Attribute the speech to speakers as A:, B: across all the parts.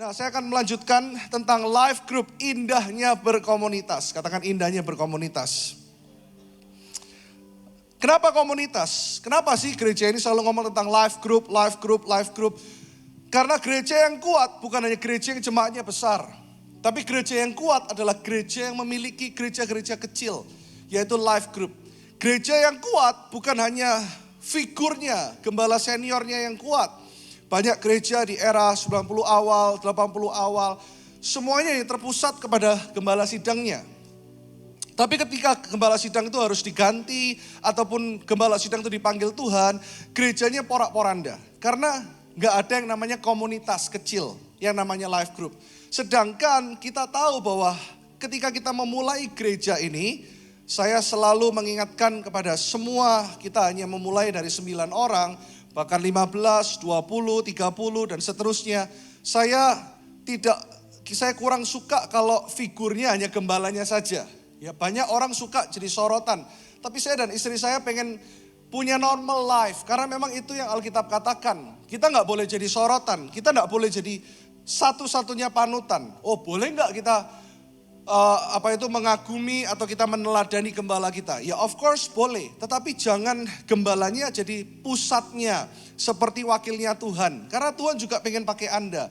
A: Nah, saya akan melanjutkan tentang life group, indahnya berkomunitas. Katakan indahnya berkomunitas. Kenapa komunitas? Kenapa sih gereja ini selalu ngomong tentang life group, life group, life group? Karena gereja yang kuat bukan hanya gereja yang jemaatnya besar. Tapi gereja yang kuat adalah gereja yang memiliki gereja-gereja kecil, yaitu life group. Gereja yang kuat bukan hanya figurnya, gembala seniornya yang kuat. Banyak gereja di era 90 awal, 80 awal, semuanya yang terpusat kepada gembala sidangnya. Tapi ketika gembala sidang itu harus diganti, ataupun gembala sidang itu dipanggil Tuhan, gerejanya porak-poranda. Karena gak ada yang namanya komunitas kecil, yang namanya life group. Sedangkan kita tahu bahwa ketika kita memulai gereja ini, saya selalu mengingatkan kepada semua, kita hanya memulai dari 9 orang, bahkan 15, 20, 30 dan seterusnya. Saya kurang suka kalau figurnya hanya gembalanya saja. Ya, banyak orang suka jadi sorotan. Tapi saya dan istri saya pengen punya normal life. Karena memang itu yang Alkitab katakan. Kita gak boleh jadi sorotan. Kita gak boleh jadi satu-satunya panutan. Oh, boleh gak kita mengagumi atau kita meneladani gembala kita? Ya of course boleh, tetapi jangan gembalanya jadi pusatnya seperti wakilnya Tuhan. Karena Tuhan juga pengen pakai Anda.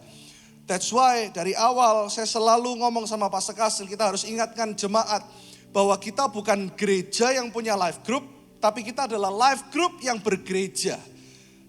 A: That's why dari awal saya selalu ngomong sama Pastor Kastil, kita harus ingatkan jemaat bahwa kita bukan gereja yang punya life group, tapi kita adalah life group yang bergereja.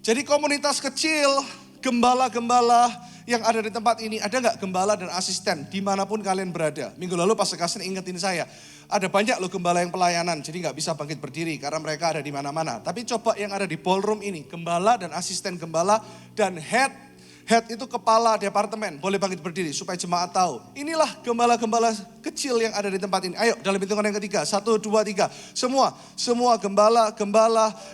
A: Jadi komunitas kecil, gembala-gembala yang ada di tempat ini, ada gak gembala dan asisten dimanapun kalian berada? Minggu lalu Pastor Kastin ingetin saya, ada banyak loh gembala yang pelayanan, jadi gak bisa bangkit berdiri karena mereka ada di mana-mana. Tapi coba yang ada di ballroom ini, gembala dan asisten gembala dan head itu kepala departemen, boleh bangkit berdiri supaya jemaat tahu. Inilah gembala-gembala kecil yang ada di tempat ini. Ayo dalam hitungan yang ketiga, 1, 2, 3. Semua gembala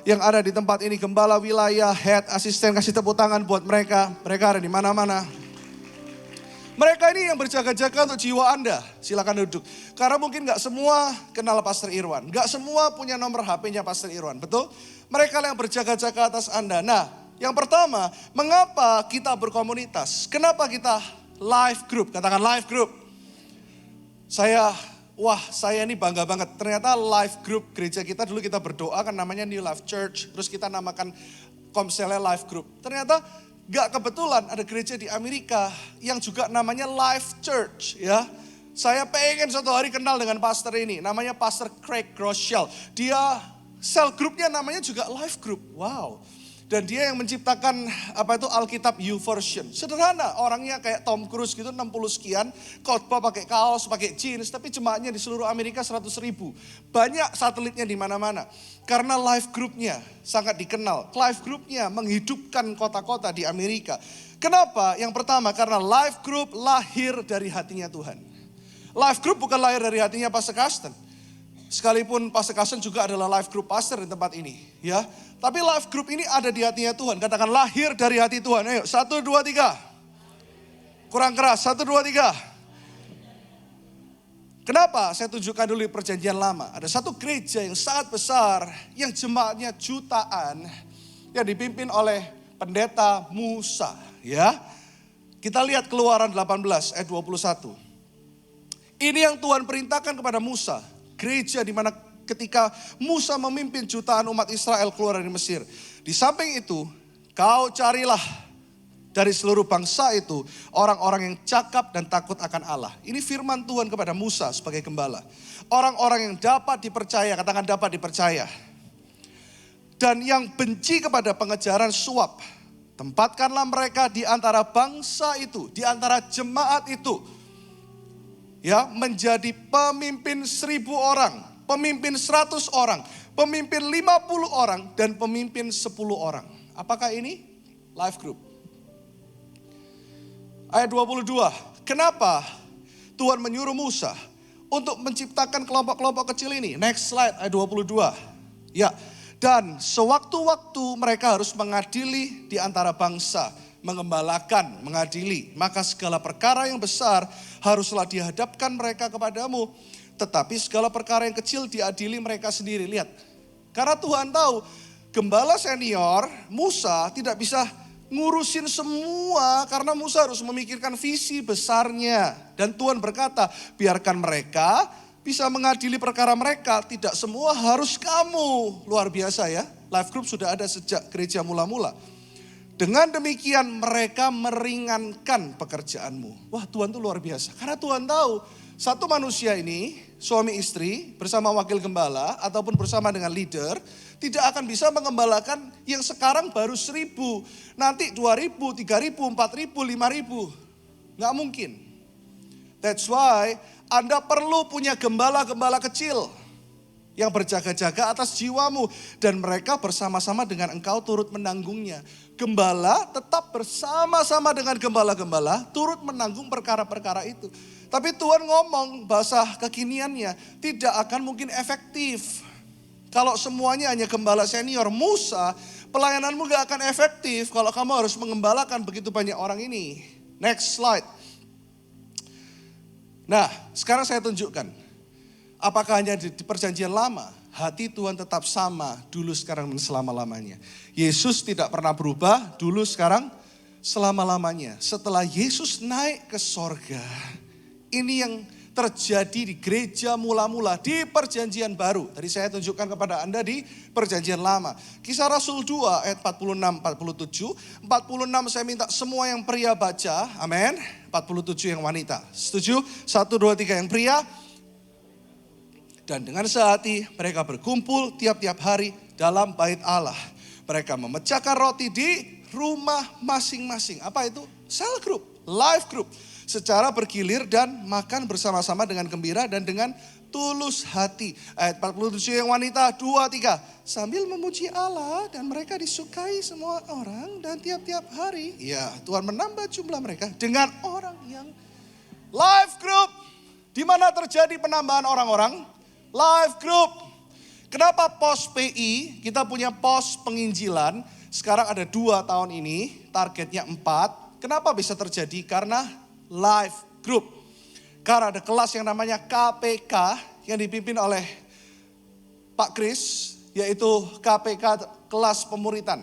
A: yang ada di tempat ini, gembala wilayah, head, asisten, kasih tepuk tangan buat mereka. Mereka ada di mana-mana. Mereka ini yang berjaga-jaga untuk jiwa Anda. Silakan duduk. Karena mungkin gak semua kenal Pastor Irwan. Gak semua punya nomor HP-nya Pastor Irwan, betul? Mereka yang berjaga-jaga atas Anda. Nah, yang pertama, mengapa kita berkomunitas? Kenapa kita life group? Katakan life group. Saya ini bangga banget. Ternyata life group gereja kita dulu kita berdoa kan namanya New Life Church. Terus kita namakan komselnya life group. Ternyata gak kebetulan ada gereja di Amerika yang juga namanya Life Church ya. Saya pengen suatu hari kenal dengan pastor ini. Namanya Pastor Craig Groeschel. Dia cell groupnya namanya juga life group. Wow. Dan dia yang menciptakan Alkitab YouVersion. Sederhana, orangnya kayak Tom Cruise gitu 60 sekian. Khotbah pakai kaos, pakai jeans. Tapi jemaatnya di seluruh Amerika 100.000. Banyak satelitnya di mana-mana. Karena life groupnya sangat dikenal. Life groupnya menghidupkan kota-kota di Amerika. Kenapa? Yang pertama karena life group lahir dari hatinya Tuhan. Life group bukan lahir dari hatinya Pastor Karsten. Sekalipun Pastor Karsten juga adalah life group pastor di tempat ini. Ya, tapi life group ini ada di hatinya Tuhan. Katakan lahir dari hati Tuhan. Ayo, 1, 2, 3. Kurang keras, 1, 2, 3. Kenapa? Saya tunjukkan dulu di perjanjian lama. Ada satu gereja yang sangat besar, yang jemaatnya jutaan, yang dipimpin oleh pendeta Musa. Ya, kita lihat Keluaran 18 ayat 21. Ini yang Tuhan perintahkan kepada Musa. Gereja di mana ketika Musa memimpin jutaan umat Israel keluar dari Mesir. Di samping itu, kau carilah dari seluruh bangsa itu orang-orang yang cakap dan takut akan Allah. Ini firman Tuhan kepada Musa sebagai gembala. Orang-orang yang dapat dipercaya, katakan dapat dipercaya. Dan yang benci kepada pengejaran suap. Tempatkanlah mereka di antara bangsa itu, di antara jemaat itu. Ya, menjadi pemimpin 1.000 orang, pemimpin 100 orang, pemimpin 50 orang, dan pemimpin 10 orang. Apakah ini? Life group. Ayat 22, kenapa Tuhan menyuruh Musa untuk menciptakan kelompok-kelompok kecil ini? Next slide, ayat 22. Ya, dan sewaktu-waktu mereka harus mengadili di antara bangsa. Mengembalakan, mengadili. Maka segala perkara yang besar haruslah dihadapkan mereka kepadamu. Tetapi segala perkara yang kecil diadili mereka sendiri. Lihat, karena Tuhan tahu gembala senior Musa tidak bisa ngurusin semua karena Musa harus memikirkan visi besarnya. Dan Tuhan berkata, biarkan mereka bisa mengadili perkara mereka, tidak semua harus kamu. Luar biasa ya, life group sudah ada sejak gereja mula-mula. Dengan demikian mereka meringankan pekerjaanmu. Wah, Tuhan tuh luar biasa. Karena Tuhan tahu satu manusia ini, suami istri bersama wakil gembala ataupun bersama dengan leader, tidak akan bisa mengembalakan yang sekarang baru 1.000. Nanti 2.000, 3.000, 4.000, 5.000. Nggak mungkin. That's why Anda perlu punya gembala-gembala kecil yang berjaga-jaga atas jiwamu. Dan mereka bersama-sama dengan engkau turut menanggungnya. Gembala tetap bersama-sama dengan gembala-gembala turut menanggung perkara-perkara itu. Tapi Tuhan ngomong bahasa kekiniannya tidak akan mungkin efektif. Kalau semuanya hanya gembala senior Musa, pelayananmu gak akan efektif kalau kamu harus mengembalakan begitu banyak orang ini. Next slide. Nah, sekarang saya tunjukkan. Apakah hanya di perjanjian lama? Hati Tuhan tetap sama dulu, sekarang, dan selama-lamanya. Yesus tidak pernah berubah dulu, sekarang, selama-lamanya. Setelah Yesus naik ke sorga, ini yang terjadi di gereja mula-mula di perjanjian baru. Tadi saya tunjukkan kepada Anda di perjanjian lama. Kisah Rasul 2 ayat 46-47. 46 saya minta semua yang pria baca, amin. 47 yang wanita. Setuju? 1, 2, 3 yang pria. Dan dengan sehati mereka berkumpul tiap-tiap hari dalam bait Allah. Mereka memecahkan roti di rumah masing-masing. Apa itu? Cell group, life group. Secara bergilir dan makan bersama-sama dengan gembira dan dengan tulus hati. Ayat 47 yang wanita, 2, 3. Sambil memuji Allah dan mereka disukai semua orang dan tiap-tiap hari. Ya, Tuhan menambah jumlah mereka dengan orang yang life group. Di mana terjadi penambahan orang-orang? Life group. Kenapa pos PI, kita punya pos penginjilan, sekarang ada 2 tahun ini, targetnya 4. Kenapa bisa terjadi? Karena life group. Karena ada kelas yang namanya KPK yang dipimpin oleh Pak Kris, yaitu KPK kelas pemuritan.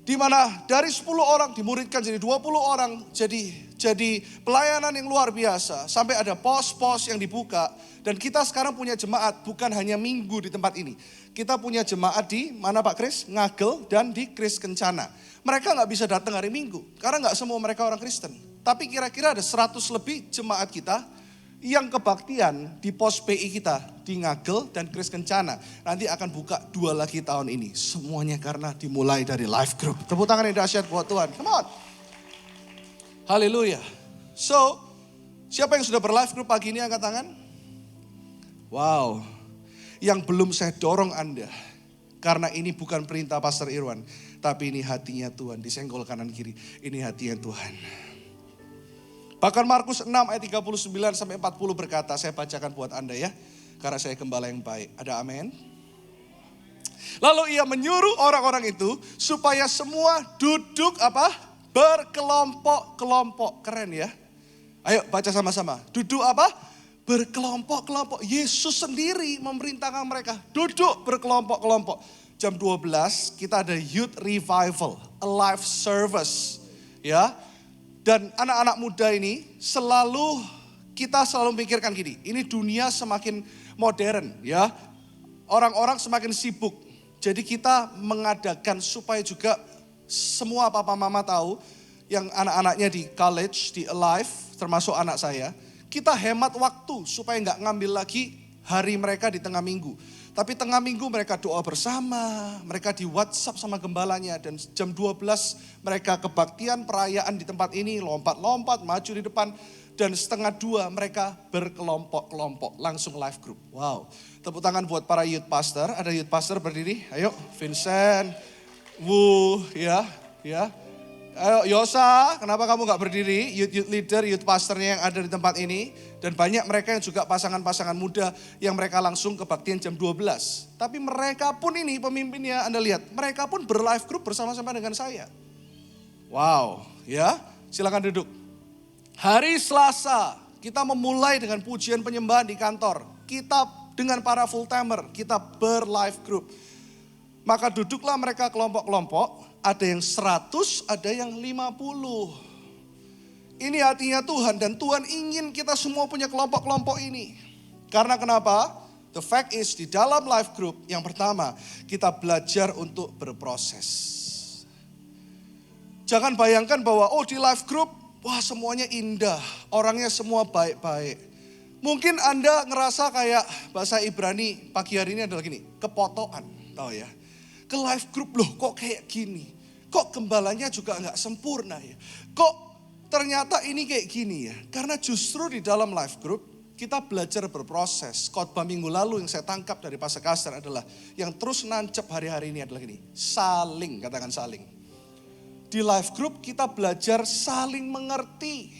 A: Di mana dari 10 orang dimuridkan jadi 20 orang, jadi pelayanan yang luar biasa. Sampai ada pos-pos yang dibuka. Dan kita sekarang punya jemaat bukan hanya minggu di tempat ini. Kita punya jemaat di mana Pak Kris? Ngagel dan di Kris Kencana. Mereka gak bisa datang hari Minggu. Karena gak semua mereka orang Kristen. Tapi kira-kira ada 100 lebih jemaat kita yang kebaktian di pos PI kita di Ngagel dan Kris Kencana. Nanti akan buka 2 lagi tahun ini. Semuanya karena dimulai dari life group. Tepuk tangan yang dahsyat buat Tuhan. Come on. Haleluya. So, siapa yang sudah berlife group pagi ini angkat tangan? Wow. Yang belum saya dorong Anda. Karena ini bukan perintah Pastor Irwan. Tapi ini hatinya Tuhan. Disenggol kanan kiri. Ini hatinya Tuhan. Bahkan Markus 6 ayat 39 sampai 40 berkata, saya bacakan buat Anda ya. Karena saya gembala yang baik. Ada amin? Lalu ia menyuruh orang-orang itu supaya semua duduk apa? Berkelompok-kelompok. Keren ya. Ayo baca sama-sama. Duduk apa? Berkelompok-kelompok. Yesus sendiri memerintahkan mereka duduk berkelompok-kelompok. Jam 12 kita ada youth revival, a live service. Ya. Dan anak-anak muda ini kita selalu mikirkan gini, ini dunia semakin modern ya. Orang-orang semakin sibuk. Jadi kita mengadakan supaya juga semua papa mama tahu yang anak-anaknya di college, di Alive, termasuk anak saya. Kita hemat waktu supaya nggak ngambil lagi hari mereka di tengah minggu. Tapi tengah minggu mereka doa bersama, mereka di WhatsApp sama gembalanya. Dan jam 12 mereka kebaktian perayaan di tempat ini, lompat-lompat, maju di depan. Dan 1:30 mereka berkelompok-kelompok, langsung live group. Wow, tepuk tangan buat para youth pastor. Ada youth pastor berdiri, ayo Vincent, Wu, ya. Ayo Yosa, kenapa kamu gak berdiri? Youth leader, youth pastornya yang ada di tempat ini. Dan banyak mereka yang juga pasangan-pasangan muda yang mereka langsung kebaktian jam 12. Tapi mereka pun ini pemimpinnya, Anda lihat. Mereka pun berlive group bersama-sama dengan saya. Wow, ya silakan duduk. Hari Selasa kita memulai dengan pujian penyembahan di kantor. Kita dengan para full timer, kita berlive group. Maka duduklah mereka kelompok-kelompok. ada yang 100, ada yang 50. Ini hatinya Tuhan dan Tuhan ingin kita semua punya kelompok-kelompok ini. Karena kenapa? The fact is di dalam life group yang pertama kita belajar untuk berproses. Jangan bayangkan bahwa di life group wah semuanya indah, orangnya semua baik-baik. Mungkin Anda ngerasa kayak bahasa Ibrani pagi hari ini adalah gini, kepotokan, tahu ya. Ke life group loh kok kayak gini, kok gembalanya juga nggak sempurna ya, kok ternyata ini kayak gini ya. Karena justru di dalam life group kita belajar berproses. Khotbah minggu lalu yang saya tangkap dari Pastor Kasdan adalah yang terus nancep hari-hari ini adalah gini, saling, katakan saling. Di life group kita belajar saling mengerti.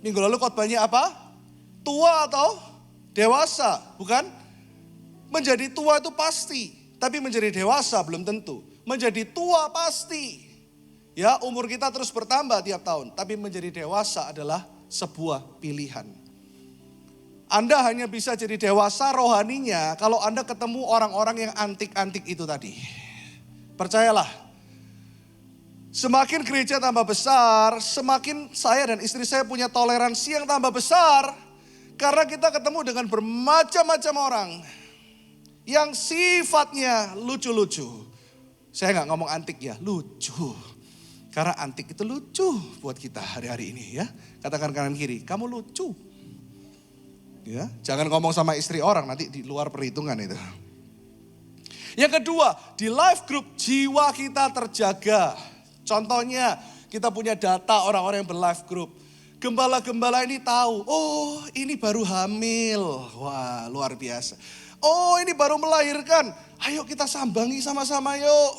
A: Minggu lalu khotbahnya apa? Tua atau dewasa, bukan? Menjadi tua itu pasti, tapi menjadi dewasa belum tentu. Menjadi tua pasti. Ya, umur kita terus bertambah tiap tahun, tapi menjadi dewasa adalah sebuah pilihan. Anda hanya bisa jadi dewasa rohaninya kalau Anda ketemu orang-orang yang antik-antik itu tadi. Percayalah, semakin gereja tambah besar, semakin saya dan istri saya punya toleransi yang tambah besar. Karena kita ketemu dengan bermacam-macam orang yang sifatnya lucu-lucu. Saya nggak ngomong antik ya, lucu. Karena antik itu lucu buat kita hari-hari ini ya. Katakan kanan kiri, kamu lucu. Ya, jangan ngomong sama istri orang nanti di luar perhitungan itu. Yang kedua, di life group jiwa kita terjaga. Contohnya, kita punya data orang-orang yang ber-life group. Gembala-gembala ini tahu, oh ini baru hamil. Wah, luar biasa. Oh ini baru melahirkan, ayo kita sambangi sama-sama yuk.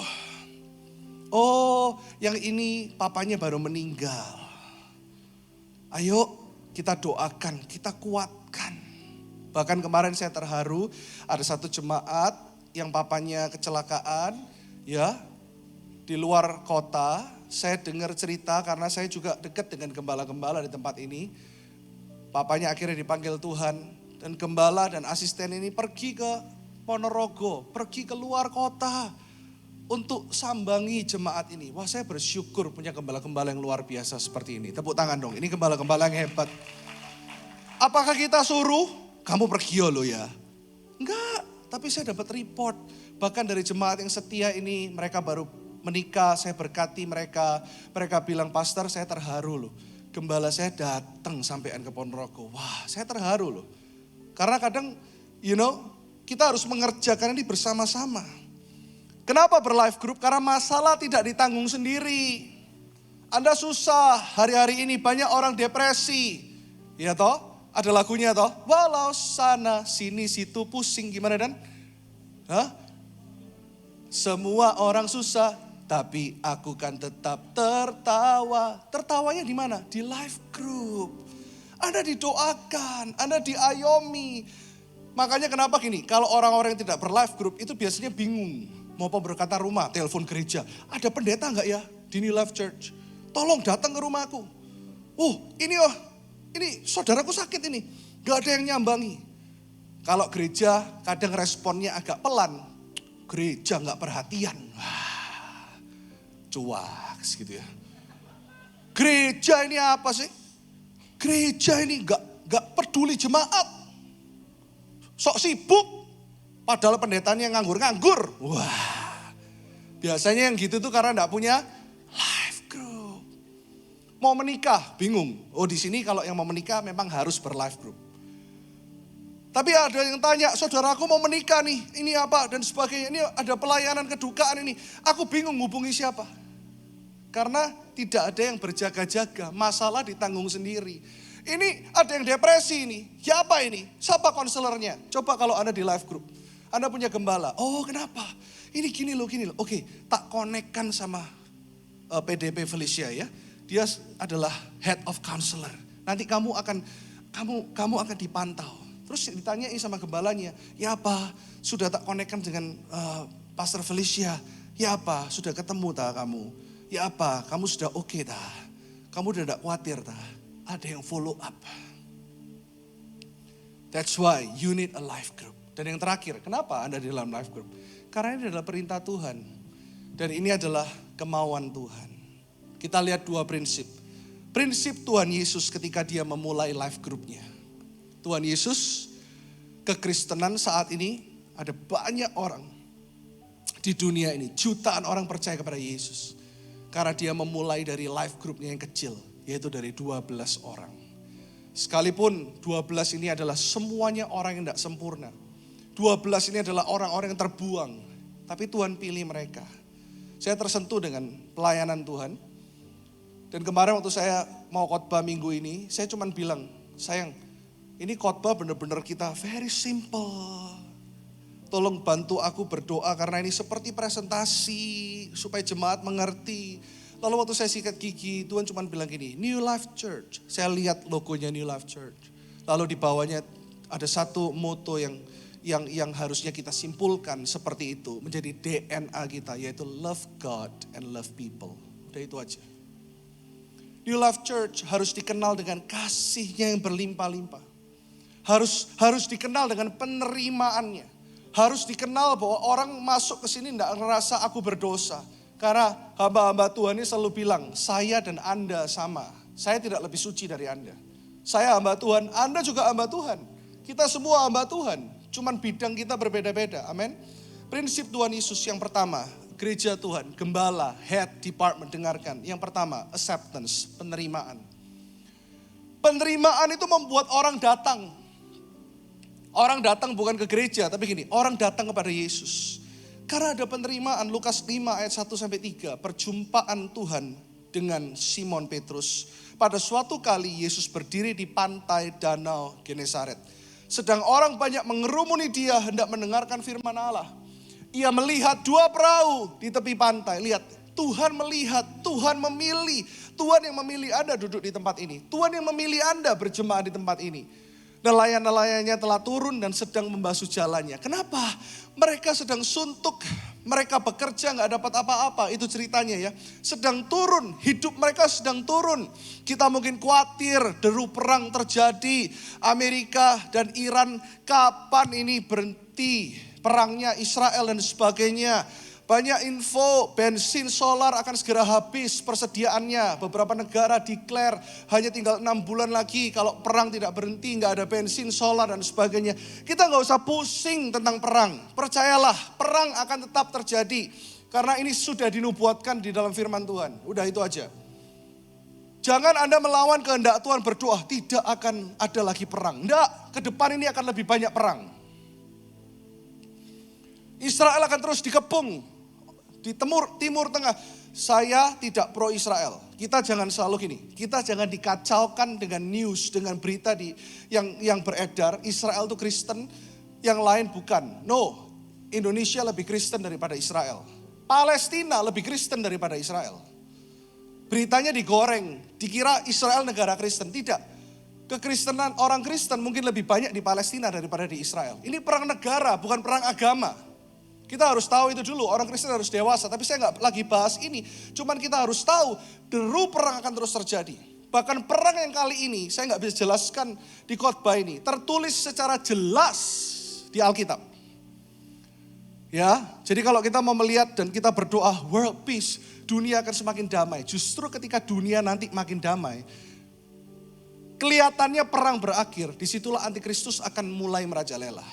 A: Oh, yang ini papanya baru meninggal. Ayo kita doakan, kita kuatkan. Bahkan kemarin saya terharu, ada satu jemaat yang papanya kecelakaan, ya, di luar kota. Saya dengar cerita karena saya juga dekat dengan gembala-gembala di tempat ini. Papanya akhirnya dipanggil Tuhan dan gembala dan asisten ini pergi ke Ponorogo, pergi ke luar kota. Untuk sambangi jemaat ini. Wah, saya bersyukur punya gembala-gembala yang luar biasa seperti ini. Tepuk tangan dong, ini gembala-gembala yang hebat. Apakah kita suruh? Kamu pergi lo ya. Enggak, tapi saya dapat report. Bahkan dari jemaat yang setia ini, mereka baru menikah, saya berkati mereka. Mereka bilang, pastor saya terharu loh. Gembala saya datang sampean ke Ponorogo. Wah, saya terharu loh. Karena kadang, kita harus mengerjakan ini bersama-sama. Kenapa ber-life group? Karena masalah tidak ditanggung sendiri. Anda susah, hari-hari ini banyak orang depresi. Ya toh? Ada lagunya toh? Walau sana, sini, situ, pusing. Gimana Dan? Hah? Semua orang susah, tapi aku kan tetap tertawa. Tertawanya di mana? Di life group. Anda didoakan, Anda diayomi. Makanya kenapa gini, kalau orang-orang yang tidak ber-life group itu biasanya bingung. Mau pemberkatan rumah, telepon gereja. Ada pendeta enggak ya di New Life Church? Tolong datang ke rumahku. Ini saudaraku sakit ini. Gak ada yang nyambangi. Kalau gereja kadang responnya agak pelan. Gereja gak perhatian. Wah, cuaks gitu ya. Gereja ini apa sih? Gereja ini gak peduli jemaat. Sok sibuk. Padahal pendetanya nganggur-nganggur. Wah, biasanya yang gitu tuh karena gak punya life group. Mau menikah, bingung. Oh di sini kalau yang mau menikah memang harus ber-life group. Tapi ada yang tanya, saudaraku mau menikah nih, ini apa dan sebagainya. Ini ada pelayanan kedukaan ini. Aku bingung hubungi siapa. Karena tidak ada yang berjaga-jaga, masalah ditanggung sendiri. Ini ada yang depresi ini, ya apa ini? Siapa konselornya? Coba kalau Anda di life group. Anda punya gembala, oh kenapa? Ini gini loh. Oke, tak konekkan sama PDP Felicia ya. Dia adalah head of counselor. Nanti kamu akan dipantau. Terus ditanyai sama gembalanya, ya apa? Sudah tak konekkan dengan Pastor Felicia? Ya apa? Sudah ketemu tak kamu? Ya apa? Kamu sudah oke tak? Kamu udah tidak khawatir tak? Ada yang follow up. That's why you need a life group. Dan yang terakhir, kenapa Anda di dalam life group? Karena ini adalah perintah Tuhan. Dan ini adalah kemauan Tuhan. Kita lihat dua prinsip. Prinsip Tuhan Yesus ketika dia memulai life group-nya. Tuhan Yesus, kekristenan saat ini ada banyak orang di dunia ini. Jutaan orang percaya kepada Yesus. Karena dia memulai dari life group-nya yang kecil. Yaitu dari 12 orang. Sekalipun 12 ini adalah semuanya orang yang tidak sempurna. 12 ini adalah orang-orang yang terbuang. Tapi Tuhan pilih mereka. Saya tersentuh dengan pelayanan Tuhan. Dan kemarin waktu saya mau khotbah minggu ini, saya cuma bilang, sayang, ini khotbah benar-benar kita very simple. Tolong bantu aku berdoa karena ini seperti presentasi supaya jemaat mengerti. Lalu waktu saya sikat gigi, Tuhan cuma bilang gini, New Life Church. Saya lihat logonya New Life Church. Lalu di bawahnya ada satu moto yang harusnya kita simpulkan seperti itu. Menjadi DNA kita, yaitu love God and love people. Udah itu aja. New Life Church harus dikenal dengan kasihnya yang berlimpah-limpah. Harus dikenal dengan penerimaannya. Harus dikenal bahwa orang masuk ke sini tidak ngerasa aku berdosa. Karena hamba-hamba Tuhan ini selalu bilang, saya dan Anda sama. Saya tidak lebih suci dari Anda. Saya hamba Tuhan, Anda juga hamba Tuhan. Kita semua hamba Tuhan. Cuman bidang kita berbeda-beda. Amin. Prinsip Tuhan Yesus yang pertama, gereja Tuhan, gembala, head department, dengarkan. Yang pertama, acceptance, penerimaan. Penerimaan itu membuat orang datang. Orang datang bukan ke gereja, tapi gini, orang datang kepada Yesus. Karena ada penerimaan, Lukas 5 ayat 1-3, perjumpaan Tuhan dengan Simon Petrus. Pada suatu kali Yesus berdiri di pantai danau Genesaret. Sedang orang banyak mengerumuni dia hendak mendengarkan firman Allah. Ia melihat dua perahu di tepi pantai. Lihat, Tuhan melihat, Tuhan memilih. Tuhan yang memilih Anda duduk di tempat ini. Tuhan yang memilih Anda berjemaah di tempat ini. Nelayan-nelayannya telah turun dan sedang membasuh jalannya. Kenapa? Mereka sedang suntuk. Mereka bekerja gak dapat apa-apa. Itu ceritanya ya. Sedang turun. Hidup mereka sedang turun. Kita mungkin khawatir deru perang terjadi. Amerika dan Iran kapan ini berhenti perangnya Israel dan sebagainya. Banyak info, bensin solar akan segera habis persediaannya. Beberapa negara declare hanya tinggal 6 bulan lagi kalau perang tidak berhenti, nggak ada bensin solar dan sebagainya. Kita nggak usah pusing tentang perang. Percayalah, perang akan tetap terjadi. Karena ini sudah dinubuatkan di dalam firman Tuhan. Udah itu aja. Jangan Anda melawan kehendak Tuhan berdoa, tidak akan ada lagi perang. Nggak, ke depan ini akan lebih banyak perang. Israel akan terus dikepung. Di timur tengah, saya tidak pro Israel. Kita jangan selalu gini, kita jangan dikacaukan dengan news, dengan berita yang beredar. Israel itu Kristen, yang lain bukan. No, Indonesia lebih Kristen daripada Israel. Palestina lebih Kristen daripada Israel. Beritanya digoreng, dikira Israel negara Kristen. Tidak, kekristenan orang Kristen mungkin lebih banyak di Palestina daripada di Israel. Ini perang negara, bukan perang agama. Kita harus tahu itu dulu, orang Kristen harus dewasa. Tapi saya nggak lagi bahas ini. Cuman kita harus tahu, deru perang akan terus terjadi. Bahkan perang yang kali ini, saya nggak bisa jelaskan di khotbah ini. Tertulis secara jelas di Alkitab. Ya, jadi kalau kita mau melihat dan kita berdoa world peace, dunia akan semakin damai. Justru ketika dunia nanti makin damai, kelihatannya perang berakhir. Disitulah antikristus akan mulai merajalela.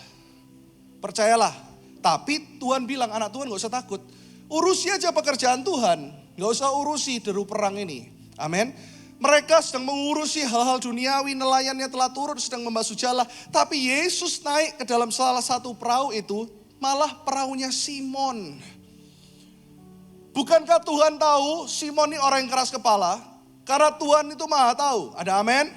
A: Percayalah. Tapi Tuhan bilang, anak Tuhan gak usah takut. Urusi aja pekerjaan Tuhan. Gak usah urusi deru perang ini. Amin. Mereka sedang mengurusi hal-hal duniawi, nelayannya telah turun, sedang membasuh jala. Tapi Yesus naik ke dalam salah satu perahu itu, malah perahunya Simon. Bukankah Tuhan tahu Simon ini orang yang keras kepala? Karena Tuhan itu maha tahu. Ada amin?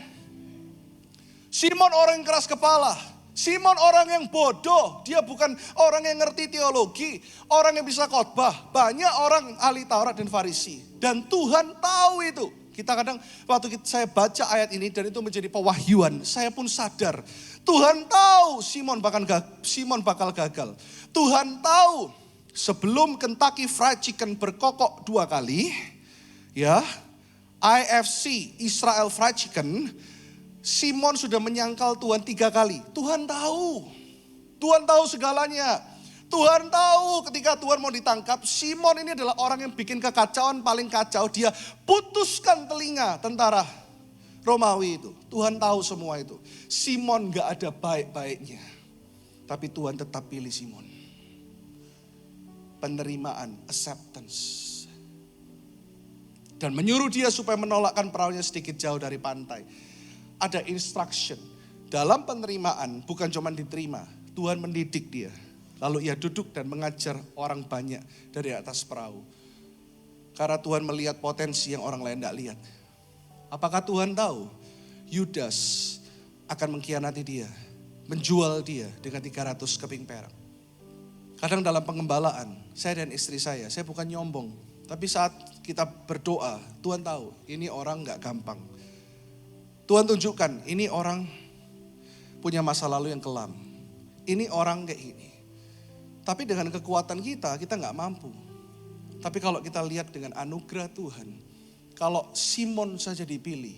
A: Simon orang yang keras kepala. Simon orang yang bodoh, dia bukan orang yang ngerti teologi, orang yang bisa khotbah. Banyak orang ahli Taurat dan Farisi. Dan Tuhan tahu itu. Kita kadang waktu saya baca ayat ini dan itu menjadi pewahyuan, saya pun sadar. Tuhan tahu Simon bakal gagal. Tuhan tahu sebelum Kentucky Fried Chicken berkokok 2 kali, ya, IFC Israel Fried Chicken, Simon sudah menyangkal Tuhan 3 kali. Tuhan tahu segalanya. Tuhan tahu ketika Tuhan mau ditangkap, Simon ini adalah orang yang bikin kekacauan paling kacau. Dia putuskan telinga tentara Romawi itu. Tuhan tahu semua itu. Simon gak ada baik-baiknya. Tapi Tuhan tetap pilih Simon. Penerimaan, acceptance. Dan menyuruh dia supaya menolakkan perahunya sedikit jauh dari pantai. Ada instruction. Dalam penerimaan bukan cuma diterima. Tuhan mendidik dia. Lalu ia duduk dan mengajar orang banyak dari atas perahu. Karena Tuhan melihat potensi yang orang lain tidak lihat. Apakah Tuhan tahu Yudas akan mengkhianati dia. Menjual dia dengan 300 keping perak. Kadang dalam pengembalaan, saya dan istri saya bukan nyombong. Tapi saat kita berdoa, Tuhan tahu ini orang gak gampang. Tuhan tunjukkan ini orang punya masa lalu yang kelam. Ini orang kayak gini. Tapi dengan kekuatan kita gak mampu. Tapi kalau kita lihat dengan anugerah Tuhan, kalau Simon saja dipilih,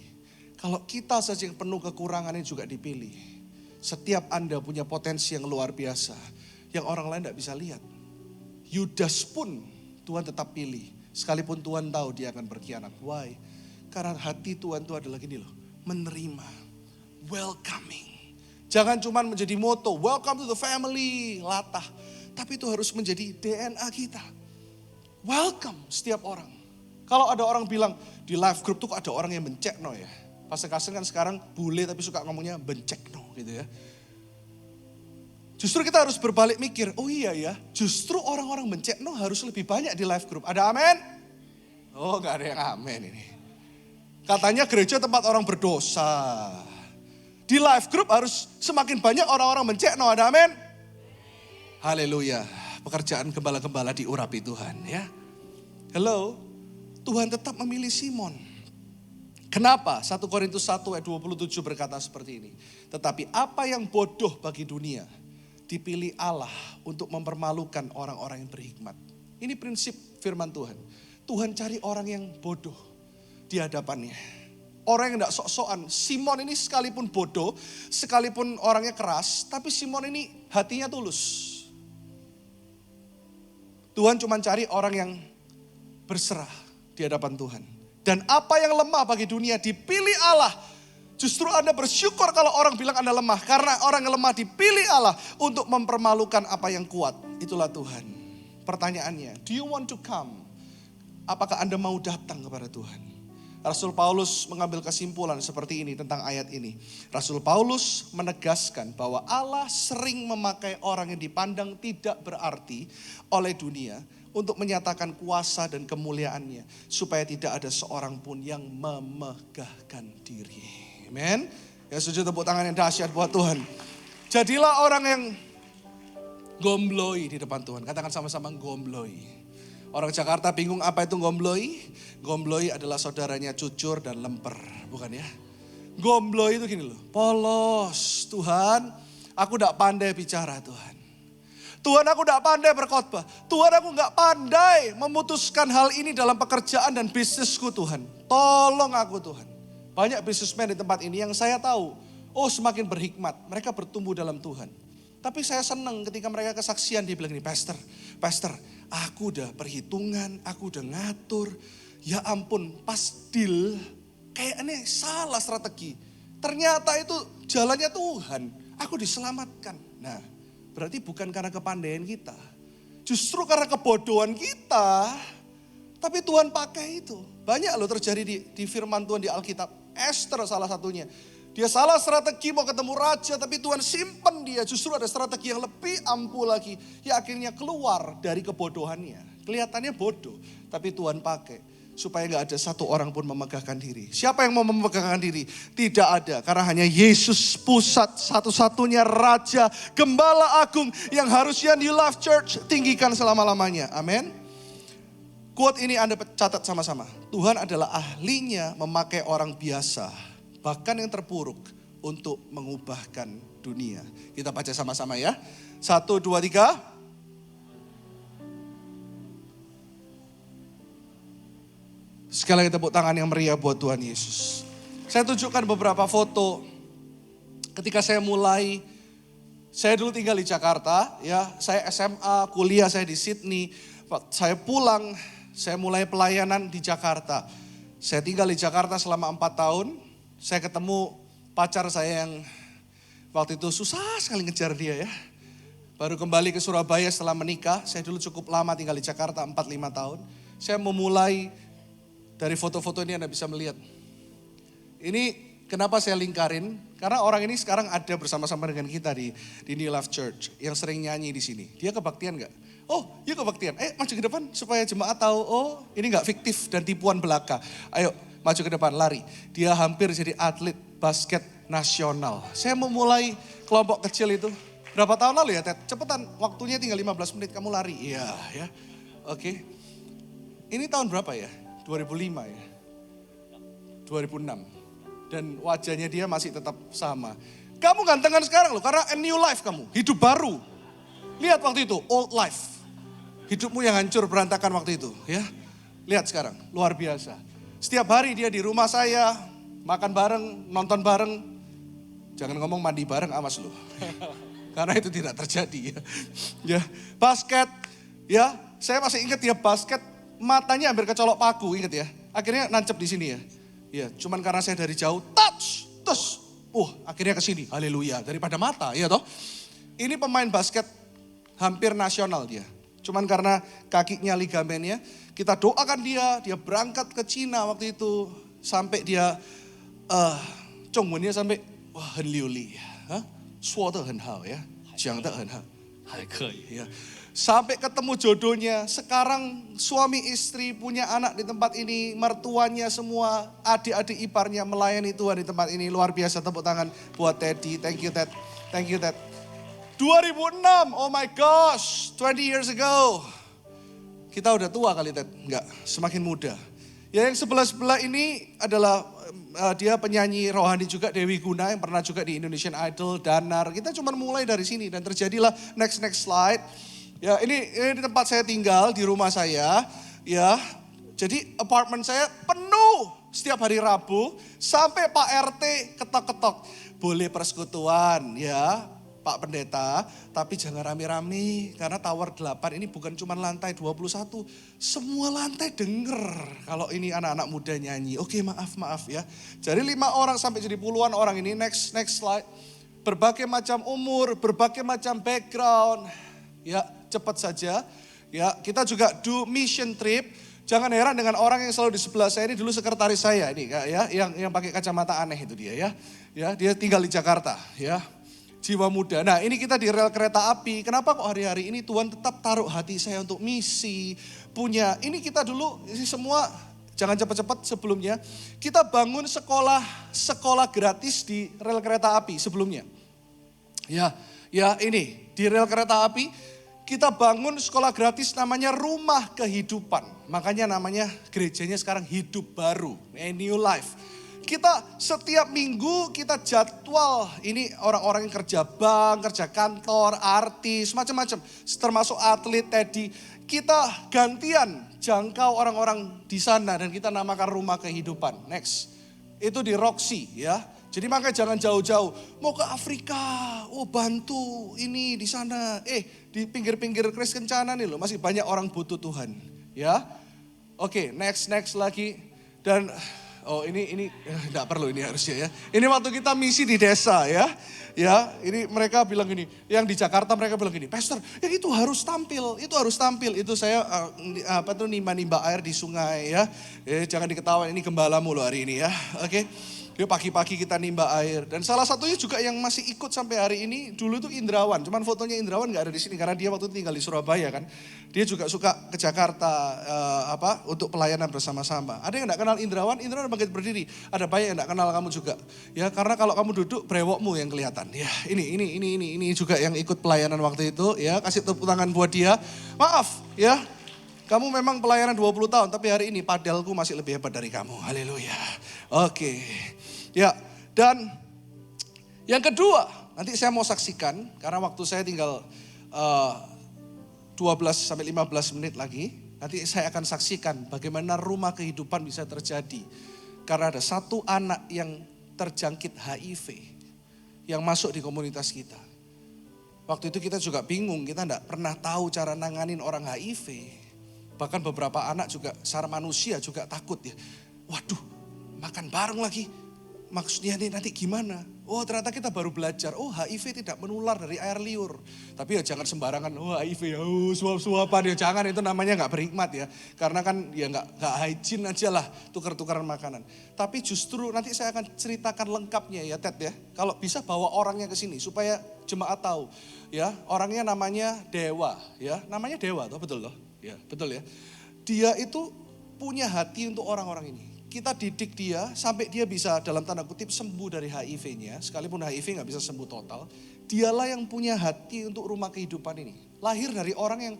A: kalau kita saja yang penuh kekurangannya juga dipilih. Setiap Anda punya potensi yang luar biasa, yang orang lain gak bisa lihat. Yudas pun Tuhan tetap pilih. Sekalipun Tuhan tahu dia akan berkhianat. Why? Karena hati Tuhan itu adalah gini loh. Menerima. Welcoming. Jangan cuma menjadi moto. Welcome to the family. Latah. Tapi itu harus menjadi DNA kita. Welcome setiap orang. Kalau ada orang bilang di live group tuh kok ada orang yang bencekno ya. Pastor Carsten kan sekarang bule tapi suka ngomongnya bencekno gitu ya. Justru kita harus berbalik mikir, oh iya ya, justru orang-orang bencekno harus lebih banyak di live group. Ada amin? Oh gak ada yang amin ini. Katanya gereja tempat orang berdosa. Di live group harus semakin banyak orang-orang bencekno. Ada amin? Haleluya. Pekerjaan gembala-gembala diurapi Tuhan ya. Hello, Tuhan tetap memilih Simon. Kenapa? 1 Korintus 1 ayat 27 berkata seperti ini. Tetapi apa yang bodoh bagi dunia, dipilih Allah untuk mempermalukan orang-orang yang berhikmat. Ini prinsip firman Tuhan. Tuhan cari orang yang bodoh di hadapannya. Orang yang tidak sok-sokan. Simon ini sekalipun bodoh, sekalipun orangnya keras, tapi Simon ini hatinya tulus. Tuhan cuma cari orang yang berserah di hadapan Tuhan. Dan apa yang lemah bagi dunia dipilih Allah. Justru Anda bersyukur kalau orang bilang Anda lemah. Karena orang yang lemah dipilih Allah untuk mempermalukan apa yang kuat. Itulah Tuhan. Pertanyaannya, do you want to come? Apakah Anda mau datang kepada Tuhan? Rasul Paulus mengambil kesimpulan seperti ini tentang ayat ini. Rasul Paulus menegaskan bahwa Allah sering memakai orang yang dipandang tidak berarti oleh dunia untuk menyatakan kuasa dan kemuliaannya. Supaya tidak ada seorang pun yang memegahkan diri. Amen. Ya setuju, tepuk tangan yang dahsyat buat Tuhan. Jadilah orang yang gombloi di depan Tuhan. Katakan sama-sama gombloi. Orang Jakarta bingung apa itu gombloi. Gombloi adalah saudaranya cucur dan lemper. Bukan ya. Gombloi itu gini loh. Polos. Tuhan, aku gak pandai bicara Tuhan. Tuhan, aku gak pandai berkhotbah. Tuhan, aku gak pandai memutuskan hal ini dalam pekerjaan dan bisnisku Tuhan. Tolong aku Tuhan. Banyak bisnismen di tempat ini yang saya tahu, oh semakin berhikmat, mereka bertumbuh dalam Tuhan. Tapi saya senang ketika mereka kesaksian, dia bilang ini, Pastor, aku udah perhitungan, aku udah ngatur. Ya ampun, pas deal, kayak ini salah strategi. Ternyata itu jalannya Tuhan, aku diselamatkan. Nah, berarti bukan karena kepandaian kita. Justru karena kebodohan kita, tapi Tuhan pakai itu. Banyak loh terjadi di firman Tuhan di Alkitab. Esther salah satunya. Dia salah strategi mau ketemu raja, tapi Tuhan simpen dia. Justru ada strategi yang lebih ampuh lagi. Ya akhirnya keluar dari kebodohannya. Kelihatannya bodoh, tapi Tuhan pakai. Supaya gak ada satu orang pun memegahkan diri. Siapa yang mau memegahkan diri? Tidak ada. Karena hanya Yesus pusat satu-satunya Raja, Gembala Agung yang harusnya di Love Church tinggikan selama-lamanya. Amin. Quote ini Anda catat sama-sama. Tuhan adalah ahlinya memakai orang biasa, bahkan yang terpuruk, untuk mengubahkan dunia. Kita baca sama-sama ya. 1, 2, 3. Sekali lagi tepuk tangan yang meriah buat Tuhan Yesus. Saya tunjukkan beberapa foto ketika saya mulai Saya dulu tinggal di Jakarta, ya. Saya SMA, kuliah saya di Sydney. Saya pulang, saya mulai pelayanan di Jakarta. Saya tinggal di Jakarta selama 4 tahun. Saya ketemu pacar saya yang waktu itu susah sekali ngejar dia ya. Baru kembali ke Surabaya setelah menikah. Saya dulu cukup lama tinggal di Jakarta, 4-5 tahun. Saya memulai dari foto-foto ini Anda bisa melihat. Ini kenapa saya lingkarin? Karena orang ini sekarang ada bersama-sama dengan kita di New Life Church. Yang sering nyanyi di sini. Dia kebaktian gak? Oh, dia kebaktian. Maju ke depan supaya jemaat tahu, oh ini gak fiktif dan tipuan belaka. Ayo maju ke depan, lari. Dia hampir jadi atlet basket nasional. Saya memulai kelompok kecil itu. Berapa tahun lalu ya Ted? Cepetan, waktunya tinggal 15 menit kamu lari. Iya ya, oke. Ini tahun berapa ya? 2005 ya? 2006. Dan wajahnya dia masih tetap sama. Kamu gantengan sekarang loh, karena a new life kamu. Hidup baru. Lihat waktu itu, old life. Hidupmu yang hancur berantakan waktu itu. Ya, lihat sekarang, luar biasa. Setiap hari dia di rumah saya, makan bareng, nonton bareng. Jangan ngomong mandi bareng, awas loh. Karena itu tidak terjadi ya. Ya, basket, ya saya masih ingat dia basket, matanya hampir kecolok paku, ingat ya. Akhirnya nancep di sini ya. Ya, cuman karena saya dari jauh, touch, terus, akhirnya ke sini. Haleluya, daripada mata, ya toh. Ini pemain basket hampir nasional dia. Cuman karena kakinya ligamennya, kita doakan dia berangkat ke Cina waktu itu. Sampai dia, Chongwennya sampai, wah, 很流利，说得很好呀，讲得很好，还可以ya. Sampai ketemu jodohnya, sekarang suami istri punya anak di tempat ini, mertuanya semua, adik-adik iparnya melayani Tuhan di tempat ini. Luar biasa, tepuk tangan buat Teddy, thank you Ted, thank you Ted. 2006, oh my gosh, 20 years ago. Kita udah tua kali Ted, enggak, semakin muda. Ya yang sebelah-sebelah ini adalah dia penyanyi rohani juga, Dewi Guna yang pernah juga di Indonesian Idol, Danar. Kita cuma mulai dari sini dan terjadilah next slide. Ya ini di tempat saya tinggal, di rumah saya. Ya, jadi apartemen saya penuh setiap hari Rabu sampai Pak RT ketok-ketok. Boleh persekutuan ya Pak Pendeta, tapi jangan rame-rame karena tower 8 ini bukan cuma lantai 21, semua lantai denger kalau ini anak-anak muda nyanyi. Oke, maaf ya. Jadi 5 orang sampai jadi puluhan orang ini, next slide. Berbagai macam umur, berbagai macam background. Ya, cepat saja. Ya, kita juga do mission trip. Jangan heran dengan orang yang selalu di sebelah saya ini dulu sekretaris saya ini ya, yang pakai kacamata aneh itu dia ya. Ya, dia tinggal di Jakarta ya. Jiwa muda. Nah ini kita di rel kereta api. Kenapa kok hari-hari ini Tuhan tetap taruh hati saya untuk misi. Punya, ini kita dulu ini semua, jangan cepat-cepat sebelumnya. Kita bangun sekolah gratis di rel kereta api sebelumnya. Ya ini di rel kereta api kita bangun sekolah gratis namanya Rumah Kehidupan. Makanya namanya gerejanya sekarang Hidup Baru, A New Life. Kita setiap minggu kita jadwal, ini orang-orang yang kerja bank, kerja kantor, artis, macam-macam. Termasuk atlet tadi. Kita gantian jangkau orang-orang di sana dan kita namakan Rumah Kehidupan. Next, itu di Roxy ya. Jadi makanya jangan jauh-jauh. Mau ke Afrika, bantu ini di sana. Di pinggir-pinggir Kris Kencana nih loh, masih banyak orang butuh Tuhan. Ya, oke, next lagi. Dan ini enggak perlu ini harusnya ya. Ini waktu kita misi di desa ya. Ya, ini mereka bilang gini, yang di Jakarta mereka bilang gini, "Pastor, ya itu harus tampil. Itu saya nimba air di sungai ya. Jangan diketawain, ini gembalamu loh hari ini ya. Oke. Dia pagi-pagi kita nimba air. Dan salah satunya juga yang masih ikut sampai hari ini, dulu itu Indrawan. Cuman fotonya Indrawan gak ada di sini karena dia waktu itu tinggal di Surabaya kan. Dia juga suka ke Jakarta untuk pelayanan bersama-sama. Ada yang gak kenal Indrawan bangkit berdiri. Ada banyak yang gak kenal kamu juga. Ya karena kalau kamu duduk brewokmu yang kelihatan. Ya ini juga yang ikut pelayanan waktu itu. Ya kasih tepuk tangan buat dia. Maaf ya. Kamu memang pelayanan 20 tahun, tapi hari ini padelku masih lebih hebat dari kamu. Haleluya. Oke. Ya, dan yang kedua, nanti saya mau saksikan, karena waktu saya tinggal 12-15 menit lagi. Nanti saya akan saksikan bagaimana Rumah Kehidupan bisa terjadi. Karena ada satu anak yang terjangkit HIV, yang masuk di komunitas kita. Waktu itu kita juga bingung, kita enggak pernah tahu cara nanganin orang HIV. Bahkan beberapa anak juga, secara manusia juga takut ya. Waduh, makan bareng lagi. Maksudnya nih nanti gimana? Oh ternyata kita baru belajar, oh HIV tidak menular dari air liur. Tapi ya jangan sembarangan, oh HIV ya suap-suapan ya. Jangan, itu namanya gak berhikmat ya. Karena kan ya gak hygiene aja lah tukar-tukaran makanan. Tapi justru nanti saya akan ceritakan lengkapnya ya Ted ya. Kalau bisa bawa orangnya ke sini supaya jemaat tahu. Ya, orangnya namanya Dewa ya. Namanya Dewa toh, betul loh. Ya, betul ya. Dia itu punya hati untuk orang-orang ini. Kita didik dia sampai dia bisa dalam tanda kutip sembuh dari HIV-nya. Sekalipun HIV gak bisa sembuh total. Dialah yang punya hati untuk rumah kehidupan ini. Lahir dari orang yang,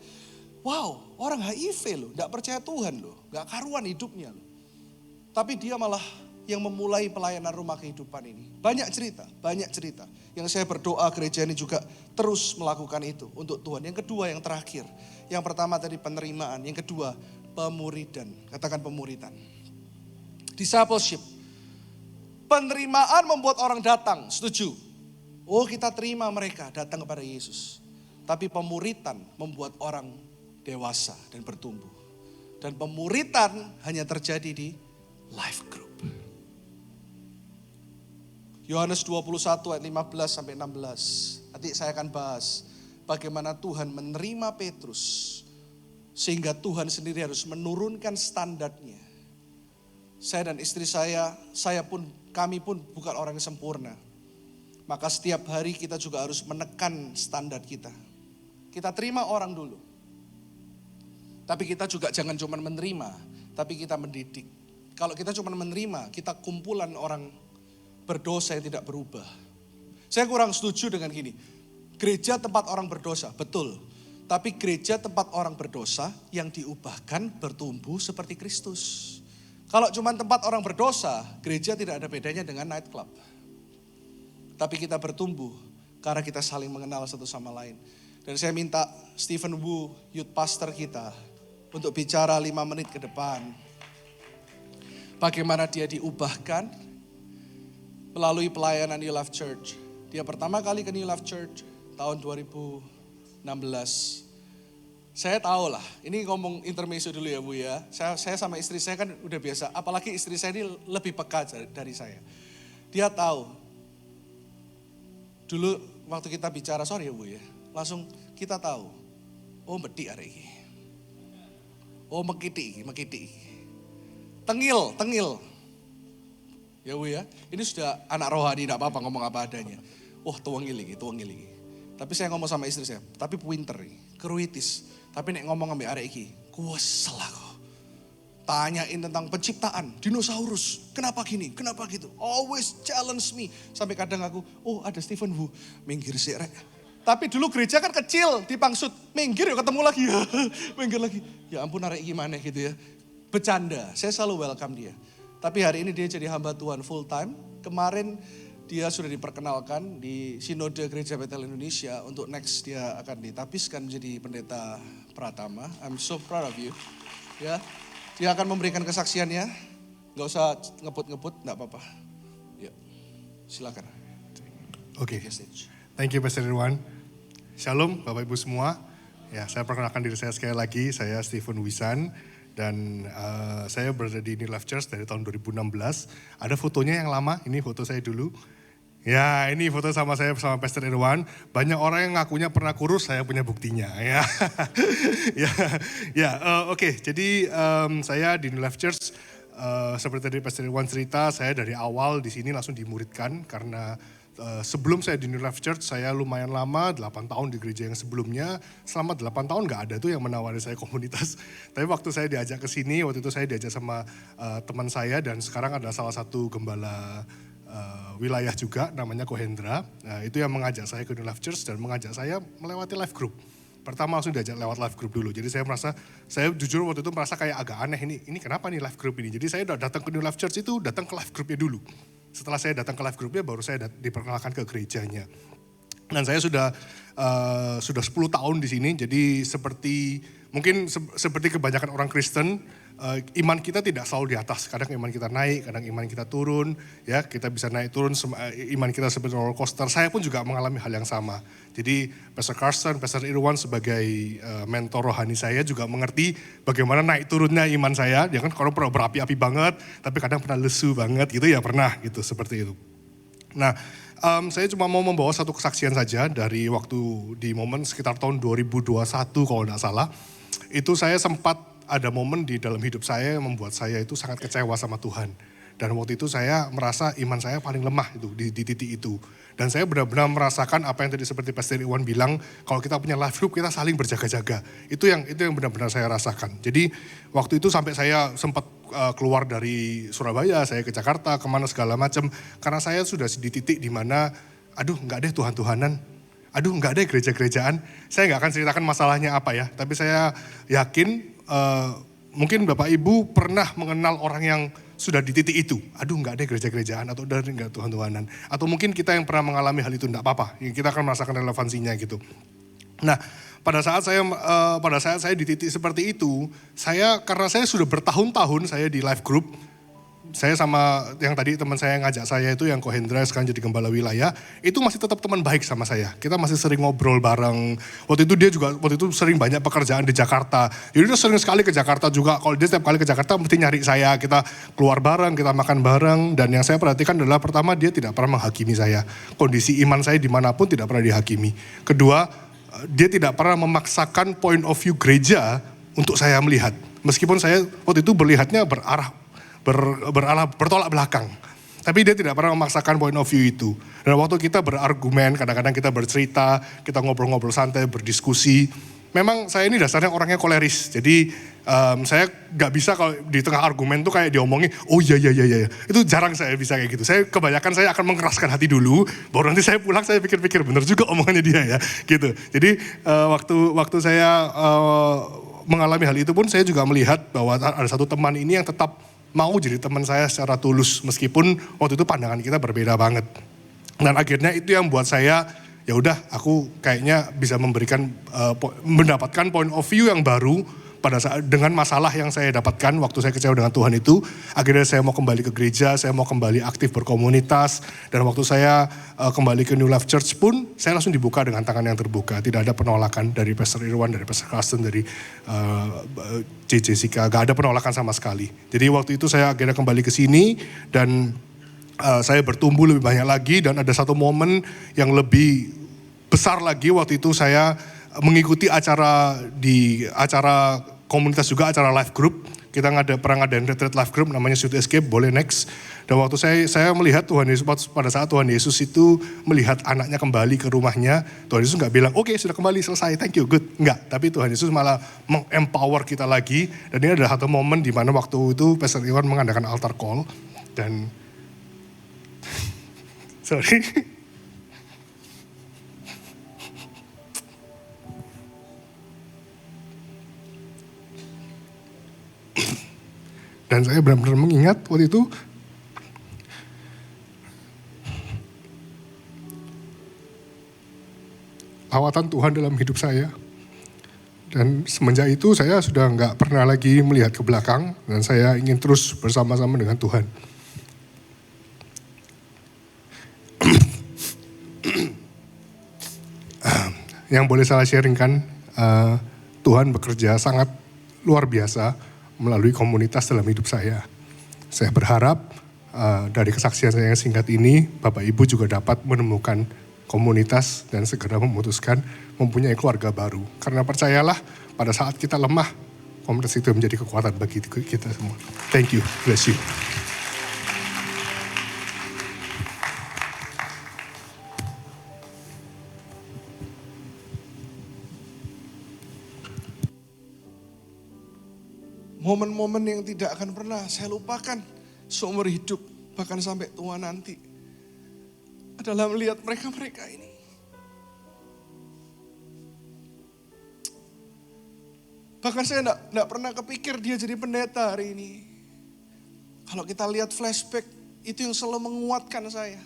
A: wow, orang HIV loh, gak percaya Tuhan loh. Gak karuan hidupnya loh. Tapi dia malah yang memulai pelayanan rumah kehidupan ini. Banyak cerita, banyak cerita. Yang saya berdoa gereja ini juga terus melakukan itu untuk Tuhan. Yang kedua, yang terakhir. Yang pertama tadi penerimaan, yang kedua pemuridan. Katakan pemuridan. Discipleship. Penerimaan membuat orang datang, setuju. Oh kita terima mereka datang kepada Yesus. Tapi pemuritan membuat orang dewasa dan bertumbuh. Dan pemuritan hanya terjadi di life group. Yohanes 21 ayat 15 sampai 16. Nanti saya akan bahas bagaimana Tuhan menerima Petrus. Sehingga Tuhan sendiri harus menurunkan standarnya. Saya dan istri saya pun, kami pun bukan orang yang sempurna. Maka setiap hari kita juga harus menekan standar kita. Kita terima orang dulu. Tapi kita juga jangan cuma menerima, tapi kita mendidik. Kalau kita cuma menerima, kita kumpulan orang berdosa yang tidak berubah. Saya kurang setuju dengan gini. Gereja tempat orang berdosa, betul. Tapi gereja tempat orang berdosa yang diubahkan bertumbuh seperti Kristus. Kalau cuma tempat orang berdosa, gereja tidak ada bedanya dengan nightclub. Tapi kita bertumbuh karena kita saling mengenal satu sama lain. Dan saya minta Stephen Wu, youth pastor kita, untuk bicara 5 menit ke depan. Bagaimana dia diubahkan melalui pelayanan New Life Church. Dia pertama kali ke New Life Church tahun 2016. Saya tahu lah, ini ngomong intermezzo dulu ya Bu ya. Saya sama istri saya kan udah biasa, apalagi istri saya ini lebih peka dari saya. Dia tahu, dulu waktu kita bicara, sorry ya Bu ya, langsung kita tahu, oh medik hari ini. Oh mengkitik. Tengil. Ya Bu ya, ini sudah anak rohani, tidak apa-apa ngomong apa adanya. Wah tuangil lagi. Tapi saya ngomong sama istri saya, tapi pinter, keruitis. Tapi nek ngomong ambil arek iki, kuwesel aku. Tanyain tentang penciptaan, dinosaurus, kenapa gini, kenapa gitu. Always challenge me. Sampai kadang aku, oh ada Stephen Wu, minggir sih rek. Tapi dulu gereja kan kecil, dipangsut, minggir yuk ketemu lagi ya. Minggir lagi, ya ampun arek gimana gitu ya. Bercanda, saya selalu welcome dia. Tapi hari ini dia jadi hamba Tuhan full time. Kemarin dia sudah diperkenalkan di Sinode Gereja Betel Indonesia. Untuk next dia akan ditapiskan menjadi pendeta Pratama. I'm so proud of you. Ya, dia akan memberikan kesaksiannya. Gak usah ngebut-ngebut, gak apa-apa. Ya, silakan.
B: Oke, thank you Pastor Irwan. Shalom Bapak Ibu semua. Ya, saya perkenalkan diri saya sekali lagi. Saya Stephen Wisan. Dan saya berada di New Life Church dari tahun 2016. Ada fotonya yang lama, ini foto saya dulu. Ya ini foto sama saya bersama Pastor Irwan. Banyak orang yang ngakunya pernah kurus, saya punya buktinya. Ya, oke. Jadi saya di New Life Church, seperti tadi Pastor Irwan cerita, saya dari awal di sini langsung dimuridkan. Karena sebelum saya di New Life Church, saya lumayan lama, 8 tahun di gereja yang sebelumnya. Selama 8 tahun gak ada tuh yang menawari saya komunitas. Tapi waktu saya diajak ke sini, waktu itu saya diajak sama teman saya. Dan sekarang ada salah satu gembala wilayah juga, namanya Kohendra. Itu yang mengajak saya ke New Life Church dan mengajak saya melewati life group. Pertama langsung diajak lewat life group dulu. Jadi saya jujur waktu itu merasa kayak agak aneh, ini kenapa nih life group ini. Jadi saya udah datang ke New Life Church itu, datang ke life groupnya dulu. Setelah saya datang ke life groupnya baru saya diperkenalkan ke gerejanya. Dan saya sudah 10 tahun di sini, jadi seperti kebanyakan orang Kristen, iman kita tidak selalu di atas. Kadang iman kita naik, kadang iman kita turun. Ya, kita bisa naik turun, iman kita seperti roller coaster. Saya pun juga mengalami hal yang sama. Jadi Pastor Carson, Pastor Irwan sebagai mentor rohani saya juga mengerti bagaimana naik turunnya iman saya. Dia kan kalau pernah berapi-api banget, tapi kadang pernah lesu banget gitu ya, pernah gitu seperti itu. Nah, saya cuma mau membawa satu kesaksian saja dari waktu di momen sekitar tahun 2021 kalau tidak salah. Itu saya sempat ada momen di dalam hidup saya yang membuat saya itu sangat kecewa sama Tuhan. Dan waktu itu saya merasa iman saya paling lemah itu di titik itu. Dan saya benar-benar merasakan apa yang tadi seperti Pastor Iwan bilang, kalau kita punya life group kita saling berjaga-jaga. Itu yang benar-benar saya rasakan. Jadi waktu itu sampai saya sempat keluar dari Surabaya, saya ke Jakarta, kemana segala macam. Karena saya sudah di titik di mana, aduh nggak deh Tuhan-Tuhanan, aduh nggak deh gereja-gerejaan. Saya nggak akan ceritakan masalahnya apa ya, tapi saya yakin mungkin Bapak Ibu pernah mengenal orang yang sudah di titik itu. Aduh nggak ada gereja-gerejaan atau dari nggak Tuhan-Tuhanan. Atau mungkin kita yang pernah mengalami hal itu enggak apa-apa. Kita akan merasakan relevansinya gitu. Nah pada saat saya di titik seperti itu, karena saya sudah bertahun-tahun saya di life group. Saya sama yang tadi teman saya yang ngajak saya itu yang Kohendra sekarang jadi gembala wilayah, itu masih tetap teman baik sama saya. Kita masih sering ngobrol bareng. Waktu itu dia juga sering banyak pekerjaan di Jakarta. Jadi dia sering sekali ke Jakarta juga. Kalau dia setiap kali ke Jakarta mesti nyari saya. Kita keluar bareng, kita makan bareng. Dan yang saya perhatikan adalah pertama dia tidak pernah menghakimi saya. Kondisi iman saya dimanapun tidak pernah dihakimi. Kedua, dia tidak pernah memaksakan point of view gereja untuk saya melihat. Meskipun saya waktu itu melihatnya bertolak belakang. Tapi dia tidak pernah memaksakan point of view itu. Dan waktu kita berargumen, kadang-kadang kita bercerita, kita ngobrol-ngobrol santai, berdiskusi. Memang saya ini dasarnya orangnya koleris. Jadi saya gak bisa kalau di tengah argumen tuh kayak diomongin, oh iya. Itu jarang saya bisa kayak gitu. Kebanyakan saya akan mengeraskan hati dulu, baru nanti saya pulang saya pikir-pikir, bener juga omongannya dia ya. Gitu. Jadi waktu saya mengalami hal itu pun saya juga melihat bahwa ada satu teman ini yang tetap mau jadi teman saya secara tulus meskipun waktu itu pandangan kita berbeda banget. Dan akhirnya itu yang buat saya ya udah aku kayaknya bisa mendapatkan point of view yang baru pada saat dengan masalah yang saya dapatkan waktu saya kecewa dengan Tuhan itu. Akhirnya saya mau kembali ke gereja, saya mau kembali aktif berkomunitas, dan waktu saya kembali ke New Life Church pun saya langsung dibuka dengan tangan yang terbuka. Tidak ada penolakan dari Pastor Irwan, dari Pastor Carsten, dari Jessica, gak ada penolakan sama sekali. Jadi waktu itu saya akhirnya kembali ke sini dan saya bertumbuh lebih banyak lagi, dan ada satu momen yang lebih besar lagi. Waktu itu saya mengikuti acara komunitas juga, acara life group. Kita pernah ngadain retreat life group namanya Sweet Escape, boleh next. Dan waktu saya melihat Tuhan Yesus, pada saat Tuhan Yesus itu melihat anaknya kembali ke rumahnya, Tuhan Yesus gak bilang, oke, sudah kembali, selesai, thank you, good. Enggak, tapi Tuhan Yesus malah meng-empower kita lagi. Dan ini adalah satu momen di mana waktu itu Pastor Iwan mengadakan altar call. Dan, sorry. Dan saya benar-benar mengingat waktu itu lawatan Tuhan dalam hidup saya. Dan semenjak itu saya sudah nggak pernah lagi melihat ke belakang, dan saya ingin terus bersama-sama dengan Tuhan. Yang boleh saya sharingkan, Tuhan bekerja sangat luar biasa melalui komunitas dalam hidup saya. Saya berharap dari kesaksian saya yang singkat ini, Bapak Ibu juga dapat menemukan komunitas dan segera memutuskan mempunyai keluarga baru. Karena percayalah, pada saat kita lemah, komunitas itu menjadi kekuatan bagi kita semua. Thank you, bless you.
A: Momen-momen yang tidak akan pernah saya lupakan seumur hidup, bahkan sampai tua nanti, adalah melihat mereka-mereka ini. Bahkan saya enggak pernah kepikir dia jadi pendeta hari ini. Kalau kita lihat flashback, itu yang selalu menguatkan saya.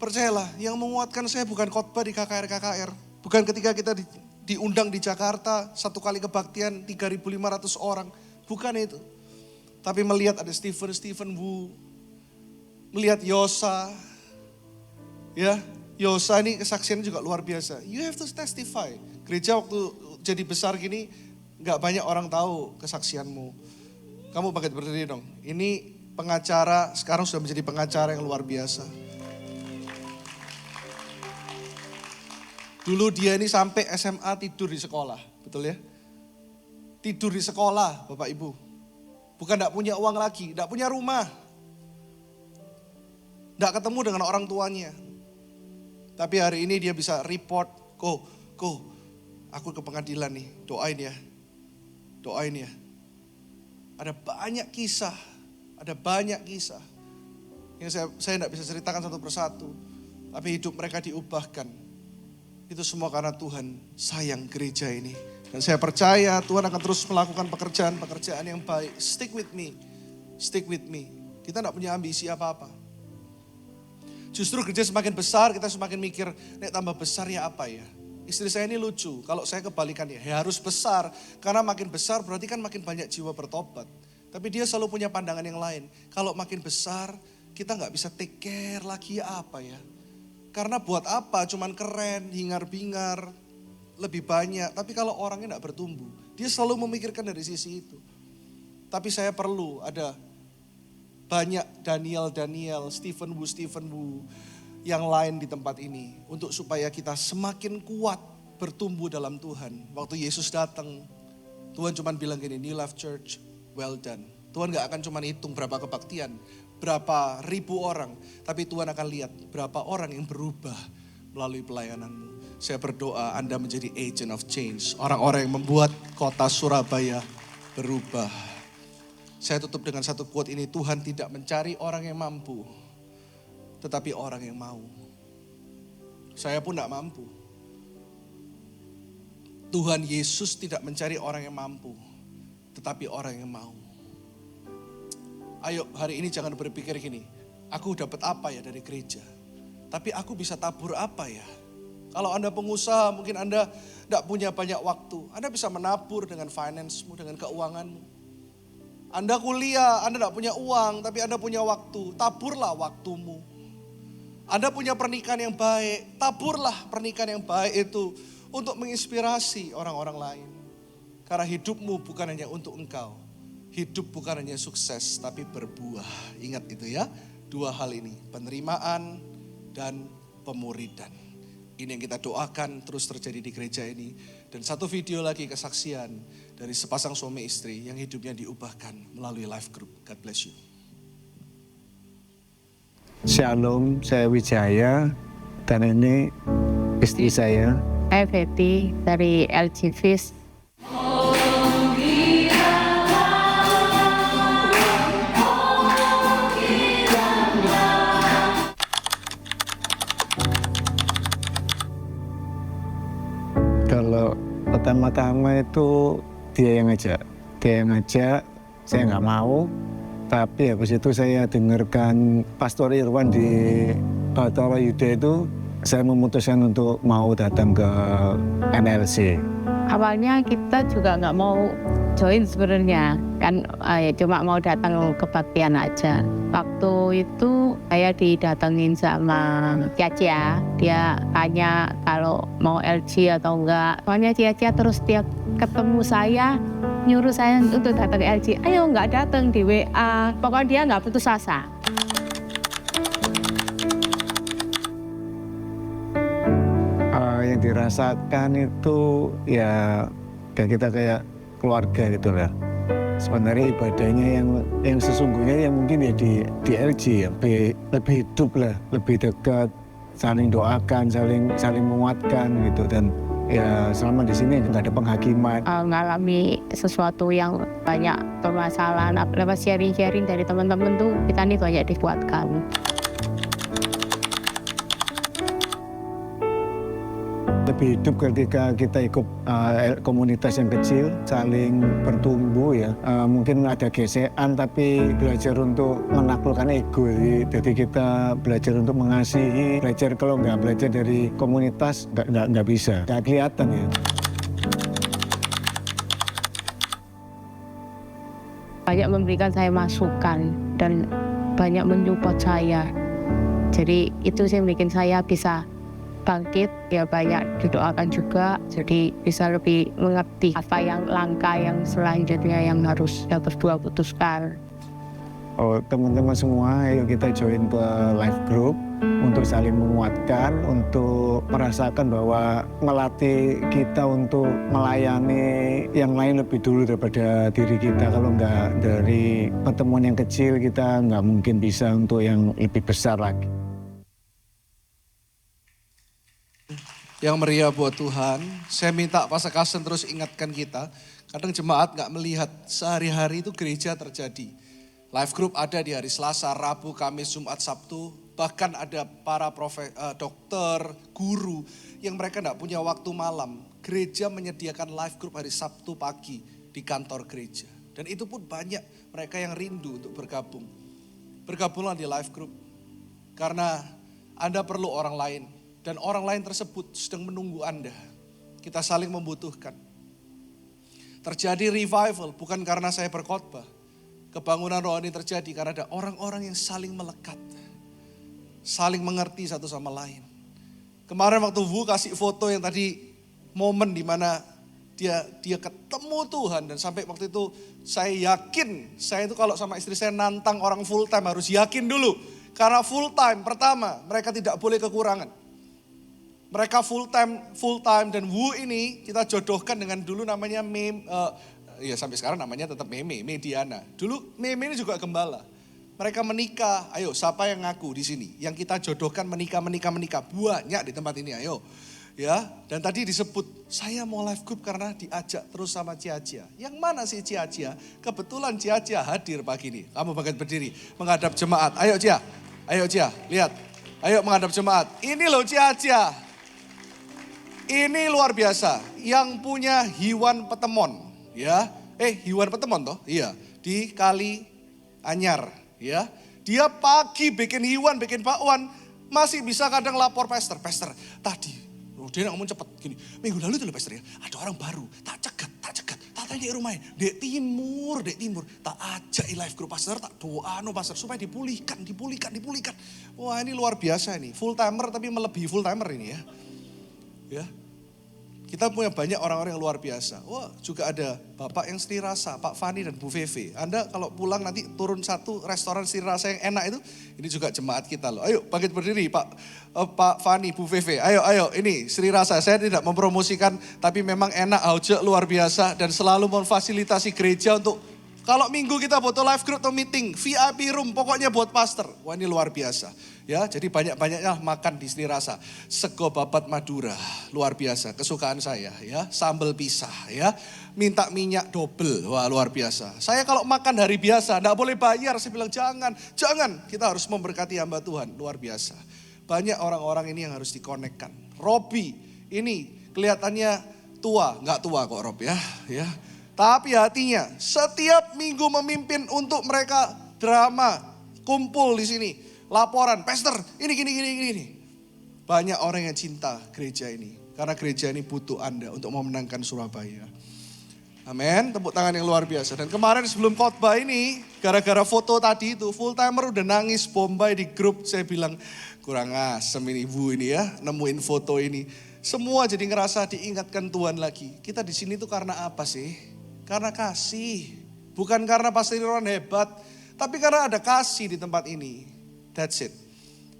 A: Percayalah, yang menguatkan saya bukan khotbah di KKR. Bukan ketika kita diundang di Jakarta, satu kali kebaktian 3.500 orang. bukan itu. Tapi melihat ada Stephen Wu, melihat Yosa, ya Yosa ini kesaksiannya juga luar biasa. You have to testify. Gereja waktu jadi besar gini, gak banyak orang tahu kesaksianmu. Kamu bangkit berdiri dong. Ini pengacara, sekarang sudah menjadi pengacara yang luar biasa. Dulu dia ini sampai SMA tidur di sekolah, betul ya? Tidur di sekolah, Bapak Ibu. Bukan gak punya uang lagi, gak punya rumah. Gak ketemu dengan orang tuanya. Tapi hari ini dia bisa report, Ko, aku ke pengadilan nih, doain ya. Doain ya. Ada banyak kisah yang saya gak bisa ceritakan satu persatu. Tapi hidup mereka diubahkan. Itu semua karena Tuhan sayang gereja ini. Dan saya percaya Tuhan akan terus melakukan pekerjaan yang baik. Stick with me. Kita gak punya ambisi apa-apa. Justru gereja semakin besar, kita semakin mikir, nek tambah besar ya apa ya? Istri saya ini lucu, kalau saya kebalikannya, ya harus besar. Karena makin besar berarti kan makin banyak jiwa bertobat. Tapi dia selalu punya pandangan yang lain. Kalau makin besar, kita gak bisa take care lagi ya apa ya? Karena buat apa? Cuman keren, hingar-bingar, lebih banyak. Tapi kalau orangnya gak bertumbuh, dia selalu memikirkan dari sisi itu. Tapi saya perlu ada banyak Daniel, Stephen Wu, yang lain di tempat ini. Untuk supaya kita semakin kuat bertumbuh dalam Tuhan. Waktu Yesus datang, Tuhan cuma bilang gini, New Life Church, well done. Tuhan gak akan cuma hitung berapa kebaktian, berapa ribu orang. Tapi Tuhan akan lihat berapa orang yang berubah melalui pelayananmu. Saya berdoa Anda menjadi agent of change. Orang-orang yang membuat kota Surabaya berubah. Saya tutup dengan satu quote ini. Tuhan tidak mencari orang yang mampu, tetapi orang yang mau. Saya pun tidak mampu. Tuhan Yesus tidak mencari orang yang mampu, tetapi orang yang mau. Ayo hari ini jangan berpikir gini, aku dapat apa ya dari gereja? Tapi aku bisa tabur apa ya? Kalau Anda pengusaha mungkin Anda tidak punya banyak waktu. Anda bisa menabur dengan finance-mu, dengan keuanganmu. Anda kuliah, Anda tidak punya uang, tapi Anda punya waktu. Taburlah waktumu. Anda punya pernikahan yang baik, taburlah pernikahan yang baik itu untuk menginspirasi orang-orang lain. Karena hidupmu bukan hanya untuk engkau. Hidup bukan hanya sukses, tapi berbuah. Ingat itu ya, dua hal ini, penerimaan dan pemuridan. Ini yang kita doakan terus terjadi di gereja ini. Dan satu video lagi kesaksian dari sepasang suami istri yang hidupnya diubahkan melalui life group. God bless you.
C: Shalom, saya Wijaya dan ini istri saya.
D: Saya Betty dari LG Fish.
C: Kalau pertama-tama itu dia yang ngajak, saya nggak mau. Tapi habis itu saya dengarkan Pastor Irwan di Batara Yuda itu, saya memutuskan untuk mau datang ke NLC.
D: Awalnya kita juga nggak mau join sebenarnya, kan cuma mau datang kebaktian aja. Waktu itu saya didatengin sama Ciacia, dia tanya kalau mau LG atau enggak. Soalnya Ciacia terus tiap ketemu saya, nyuruh saya untuk datang ke LG. Ayo nggak datang di WA, pokoknya dia nggak putus asa.
C: Yang dirasakan itu ya kita kayak keluarga gitu lah. Sebenarnya ibadahnya yang sesungguhnya yang mungkin ya di LG ya, lebih hidup lah, lebih dekat, saling doakan, saling menguatkan gitu. Dan ya selama di sini nggak ada penghakiman.
D: Mengalami sesuatu yang banyak permasalahan, lewat sharing-sharing dari teman-teman tuh kita nih banyak dikuatkan.
C: Lebih hidup ketika kita ikut komunitas yang kecil, saling bertumbuh ya. Mungkin ada gesekan tapi belajar untuk menaklukkan ego. Jadi kita belajar untuk mengasihi, belajar kalau nggak belajar dari komunitas nggak bisa, nggak kelihatan ya.
D: banyak memberikan saya masukan dan banyak mensupport saya. Jadi itu yang bikin saya bisa bangkit, ya banyak didoakan juga, jadi bisa lebih mengerti apa yang langkah yang selanjutnya yang harus berdua putuskan.
C: Oh, teman-teman semua, ayo kita join ke life group untuk saling menguatkan, untuk merasakan bahwa melatih kita untuk melayani yang lain lebih dulu daripada diri kita. Kalau nggak dari pertemuan yang kecil, kita nggak mungkin bisa untuk yang lebih besar lagi.
A: Yang meriah buat Tuhan, saya minta Pastor Carsten terus ingatkan kita, kadang jemaat nggak melihat sehari-hari itu gereja terjadi. Life group ada di hari Selasa, Rabu, Kamis, Jumat, Sabtu. Bahkan ada para dokter, guru yang mereka tidak punya waktu malam. Gereja menyediakan life group hari Sabtu pagi di kantor gereja. Dan itu pun banyak mereka yang rindu untuk bergabung. Bergabunglah di life group. Karena Anda perlu orang lain. Dan orang lain tersebut sedang menunggu Anda. Kita saling membutuhkan. Terjadi revival bukan karena saya berkhotbah. Kebangunan rohani terjadi karena ada orang-orang yang saling melekat. Saling mengerti satu sama lain. Kemarin waktu Wu kasih foto yang tadi momen di mana dia ketemu Tuhan. Dan sampai waktu itu saya yakin, saya itu kalau sama istri saya nantang orang full time harus yakin dulu. Karena full time, pertama mereka tidak boleh kekurangan. Mereka full time dan Wu ini kita jodohkan dengan dulu namanya ya sampai sekarang namanya tetap Mediana. Dulu Meme ini juga gembala. Mereka menikah, ayo siapa yang ngaku di sini? Yang kita jodohkan menikah. Banyak di tempat ini, ayo. Ya, dan tadi disebut, saya mau live group karena diajak terus sama Cia. Yang mana sih Cia? Kebetulan Cia hadir pagi ini. Kamu bangkit berdiri, menghadap jemaat. Ayo Cia, lihat. Ayo menghadap jemaat. Ini loh Cia. Ini luar biasa, yang punya Hiwan Petemon. Ya, Hiwan Petemon toh? Iya, di Kali Anyar, ya. Dia pagi bikin Hiwan, bikin bakwan, masih bisa kadang lapor pastor, tadi, dia ngomong cepet gini, minggu lalu tuh pastor ya, ada orang baru, tak cegat, tak tanya rumahnya, dek timur, tak ajak live group pastor, tak doa pastor supaya dipulihkan. Wah ini luar biasa ini, full timer tapi melebihi full timer ini ya. Ya. Kita punya banyak orang-orang yang luar biasa. Wah, juga ada Bapak yang Sri Rasa, Pak Fani dan Bu Feve. Anda kalau pulang nanti turun satu restoran Sri Rasa yang enak itu, ini juga jemaat kita loh. Ayo bangkit berdiri Pak Fani, Bu Feve. Ayo, ini Sri Rasa. Saya tidak mempromosikan, tapi memang enak, haujek luar biasa dan selalu memfasilitasi gereja untuk kalau minggu kita butuh live group atau meeting, VIP room, pokoknya buat pastor. Wah ini luar biasa. Ya, jadi banyak-banyaknya makan di Sri Rasa. Sego babat Madura, luar biasa, kesukaan saya ya. Sambal pisah ya, minta minyak double, wah luar biasa. Saya kalau makan hari biasa, enggak boleh bayar, saya bilang jangan. Kita harus memberkati hamba Tuhan, luar biasa. Banyak orang-orang ini yang harus dikonekkan. Robi, ini kelihatannya tua, enggak tua kok Rob ya. Tapi hatinya setiap minggu memimpin untuk mereka drama, kumpul di sini. Laporan, pastor ini gini. Banyak orang yang cinta gereja ini. Karena gereja ini butuh Anda untuk memenangkan Surabaya. Amin, tepuk tangan yang luar biasa. Dan kemarin sebelum khotbah ini, gara-gara foto tadi itu, full timer udah nangis Bombay di grup. Saya bilang, kurang asem ini ibu ini ya, nemuin foto ini. Semua jadi ngerasa diingatkan Tuhan lagi. Kita di sini tuh karena apa sih? Karena kasih. Bukan karena Pastor Irwan hebat, tapi karena ada kasih di tempat ini. That's it.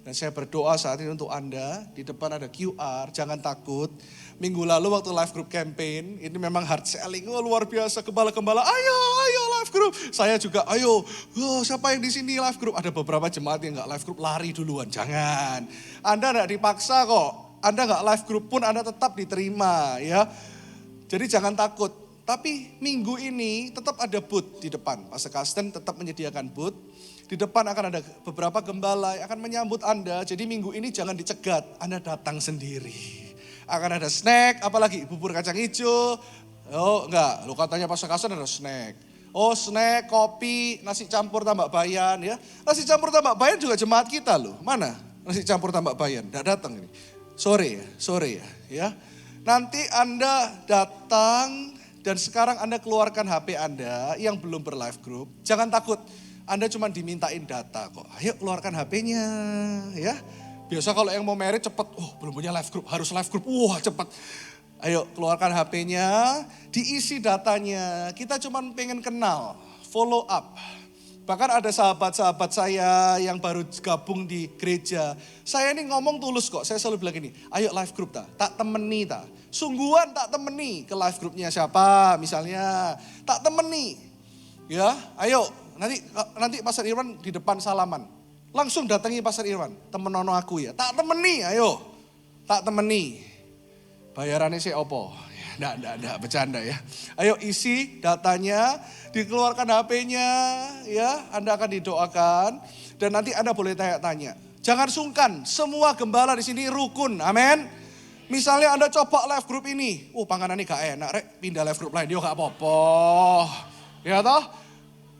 A: Dan saya berdoa saat ini untuk Anda, di depan ada QR, jangan takut. Minggu lalu waktu live group campaign, ini memang hard selling, luar biasa, gembala-gembala, ayo live group. Saya juga, ayo, siapa yang di sini live group? Ada beberapa jemaat yang gak live group, lari duluan, jangan. Anda gak dipaksa kok, Anda gak live group pun Anda tetap diterima ya. Jadi jangan takut. Tapi minggu ini tetap ada booth di depan. Pastor Carsten tetap menyediakan booth. Di depan akan ada beberapa gembala yang akan menyambut Anda. Jadi minggu ini jangan dicegat, Anda datang sendiri. Akan ada snack, apalagi bubur kacang hijau. Oh enggak, lu katanya Pastor Carsten ada snack. Oh snack, kopi, nasi campur tambak bayan ya. Nasi campur tambak bayan juga jemaat kita loh. Mana nasi campur tambak bayan? Enggak datang ini. Sore ya. Ya. Nanti Anda datang dan sekarang Anda keluarkan HP Anda yang belum berlife group, jangan takut. Anda cuma dimintain data kok. Ayo keluarkan HP-nya ya. Biasa kalau yang mau married cepet, belum punya life group, harus life group, cepet. Ayo keluarkan HP-nya, diisi datanya. Kita cuma pengen kenal, follow up. Bahkan ada sahabat-sahabat saya yang baru gabung di gereja. Saya ini ngomong tulus kok, saya selalu bilang gini, ayo life group tak temeni tak. Sungguhan tak temeni ke life groupnya siapa misalnya, tak temeni. Ya, ayo nanti Pastor Irwan di depan salaman. Langsung datangi Pastor Irwan, temen nono aku ya. Tak temeni, ayo. Tak temeni. Bayarannya sih opo? Enggak, bercanda ya. Ayo isi datanya, dikeluarkan HP-nya ya, Anda akan didoakan dan nanti Anda boleh tanya-tanya. Jangan sungkan, semua gembala di sini rukun, amin. Misalnya Anda coba live group ini, panganannya gak enak, rek pindah live group lain, dia gak apa-apa. Ya toh?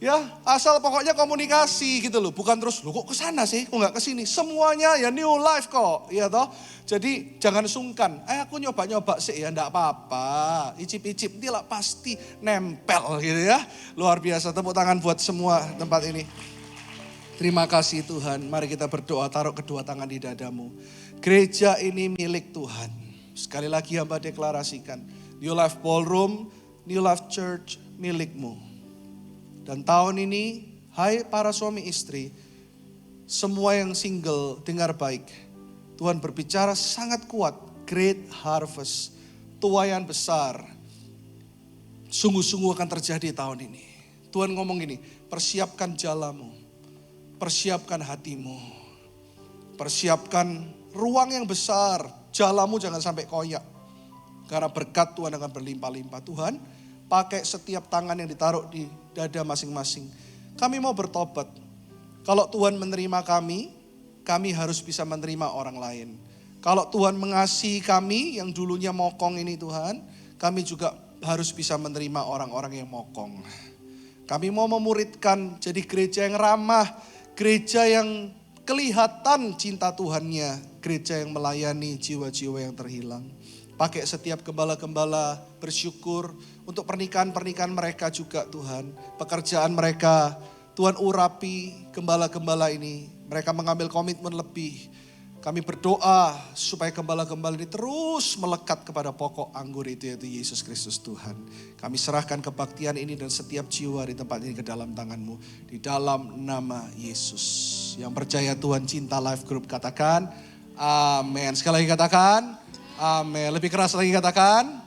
A: Ya, asal pokoknya komunikasi gitu loh. Bukan terus, kok kesana sih, kok gak kesini. Semuanya ya new life kok, ya toh. Jadi jangan sungkan, aku nyoba-nyoba sih ya, enggak apa-apa. Icip-icip, nanti lah pasti nempel gitu ya. Luar biasa, tepuk tangan buat semua tempat ini. Terima kasih Tuhan, mari kita berdoa, taruh kedua tangan di dadamu. Gereja ini milik Tuhan. Sekali lagi hamba deklarasikan, New Life Ballroom, New Life Church milikmu. Dan tahun ini, hai para suami istri, semua yang single dengar baik. Tuhan berbicara sangat kuat, great harvest, tuaian besar. Sungguh-sungguh akan terjadi tahun ini. Tuhan ngomong gini, persiapkan jalamu, persiapkan hatimu, persiapkan ruang yang besar, jalamu jangan sampai koyak. Karena berkat Tuhan akan berlimpah-limpah. Tuhan, pakai setiap tangan yang ditaruh di dada masing-masing. Kami mau bertobat. Kalau Tuhan menerima kami harus bisa menerima orang lain. Kalau Tuhan mengasihi kami yang dulunya mokong ini Tuhan, kami juga harus bisa menerima orang-orang yang mokong. Kami mau memuridkan jadi gereja yang ramah, gereja yang kelihatan cinta Tuhannya, gereja yang melayani jiwa-jiwa yang terhilang. Pakai setiap gembala-gembala bersyukur untuk pernikahan-pernikahan mereka juga Tuhan. Pekerjaan mereka, Tuhan urapi gembala-gembala ini. Mereka mengambil komitmen lebih. Kami berdoa supaya gembala-gembala ini terus melekat kepada pokok anggur itu yaitu Yesus Kristus Tuhan. Kami serahkan kebaktian ini dan setiap jiwa di tempat ini ke dalam tangan-Mu. Di dalam nama Yesus. Yang percaya Tuhan cinta Life Group katakan amin. Sekali lagi katakan amin. Lebih keras lagi katakan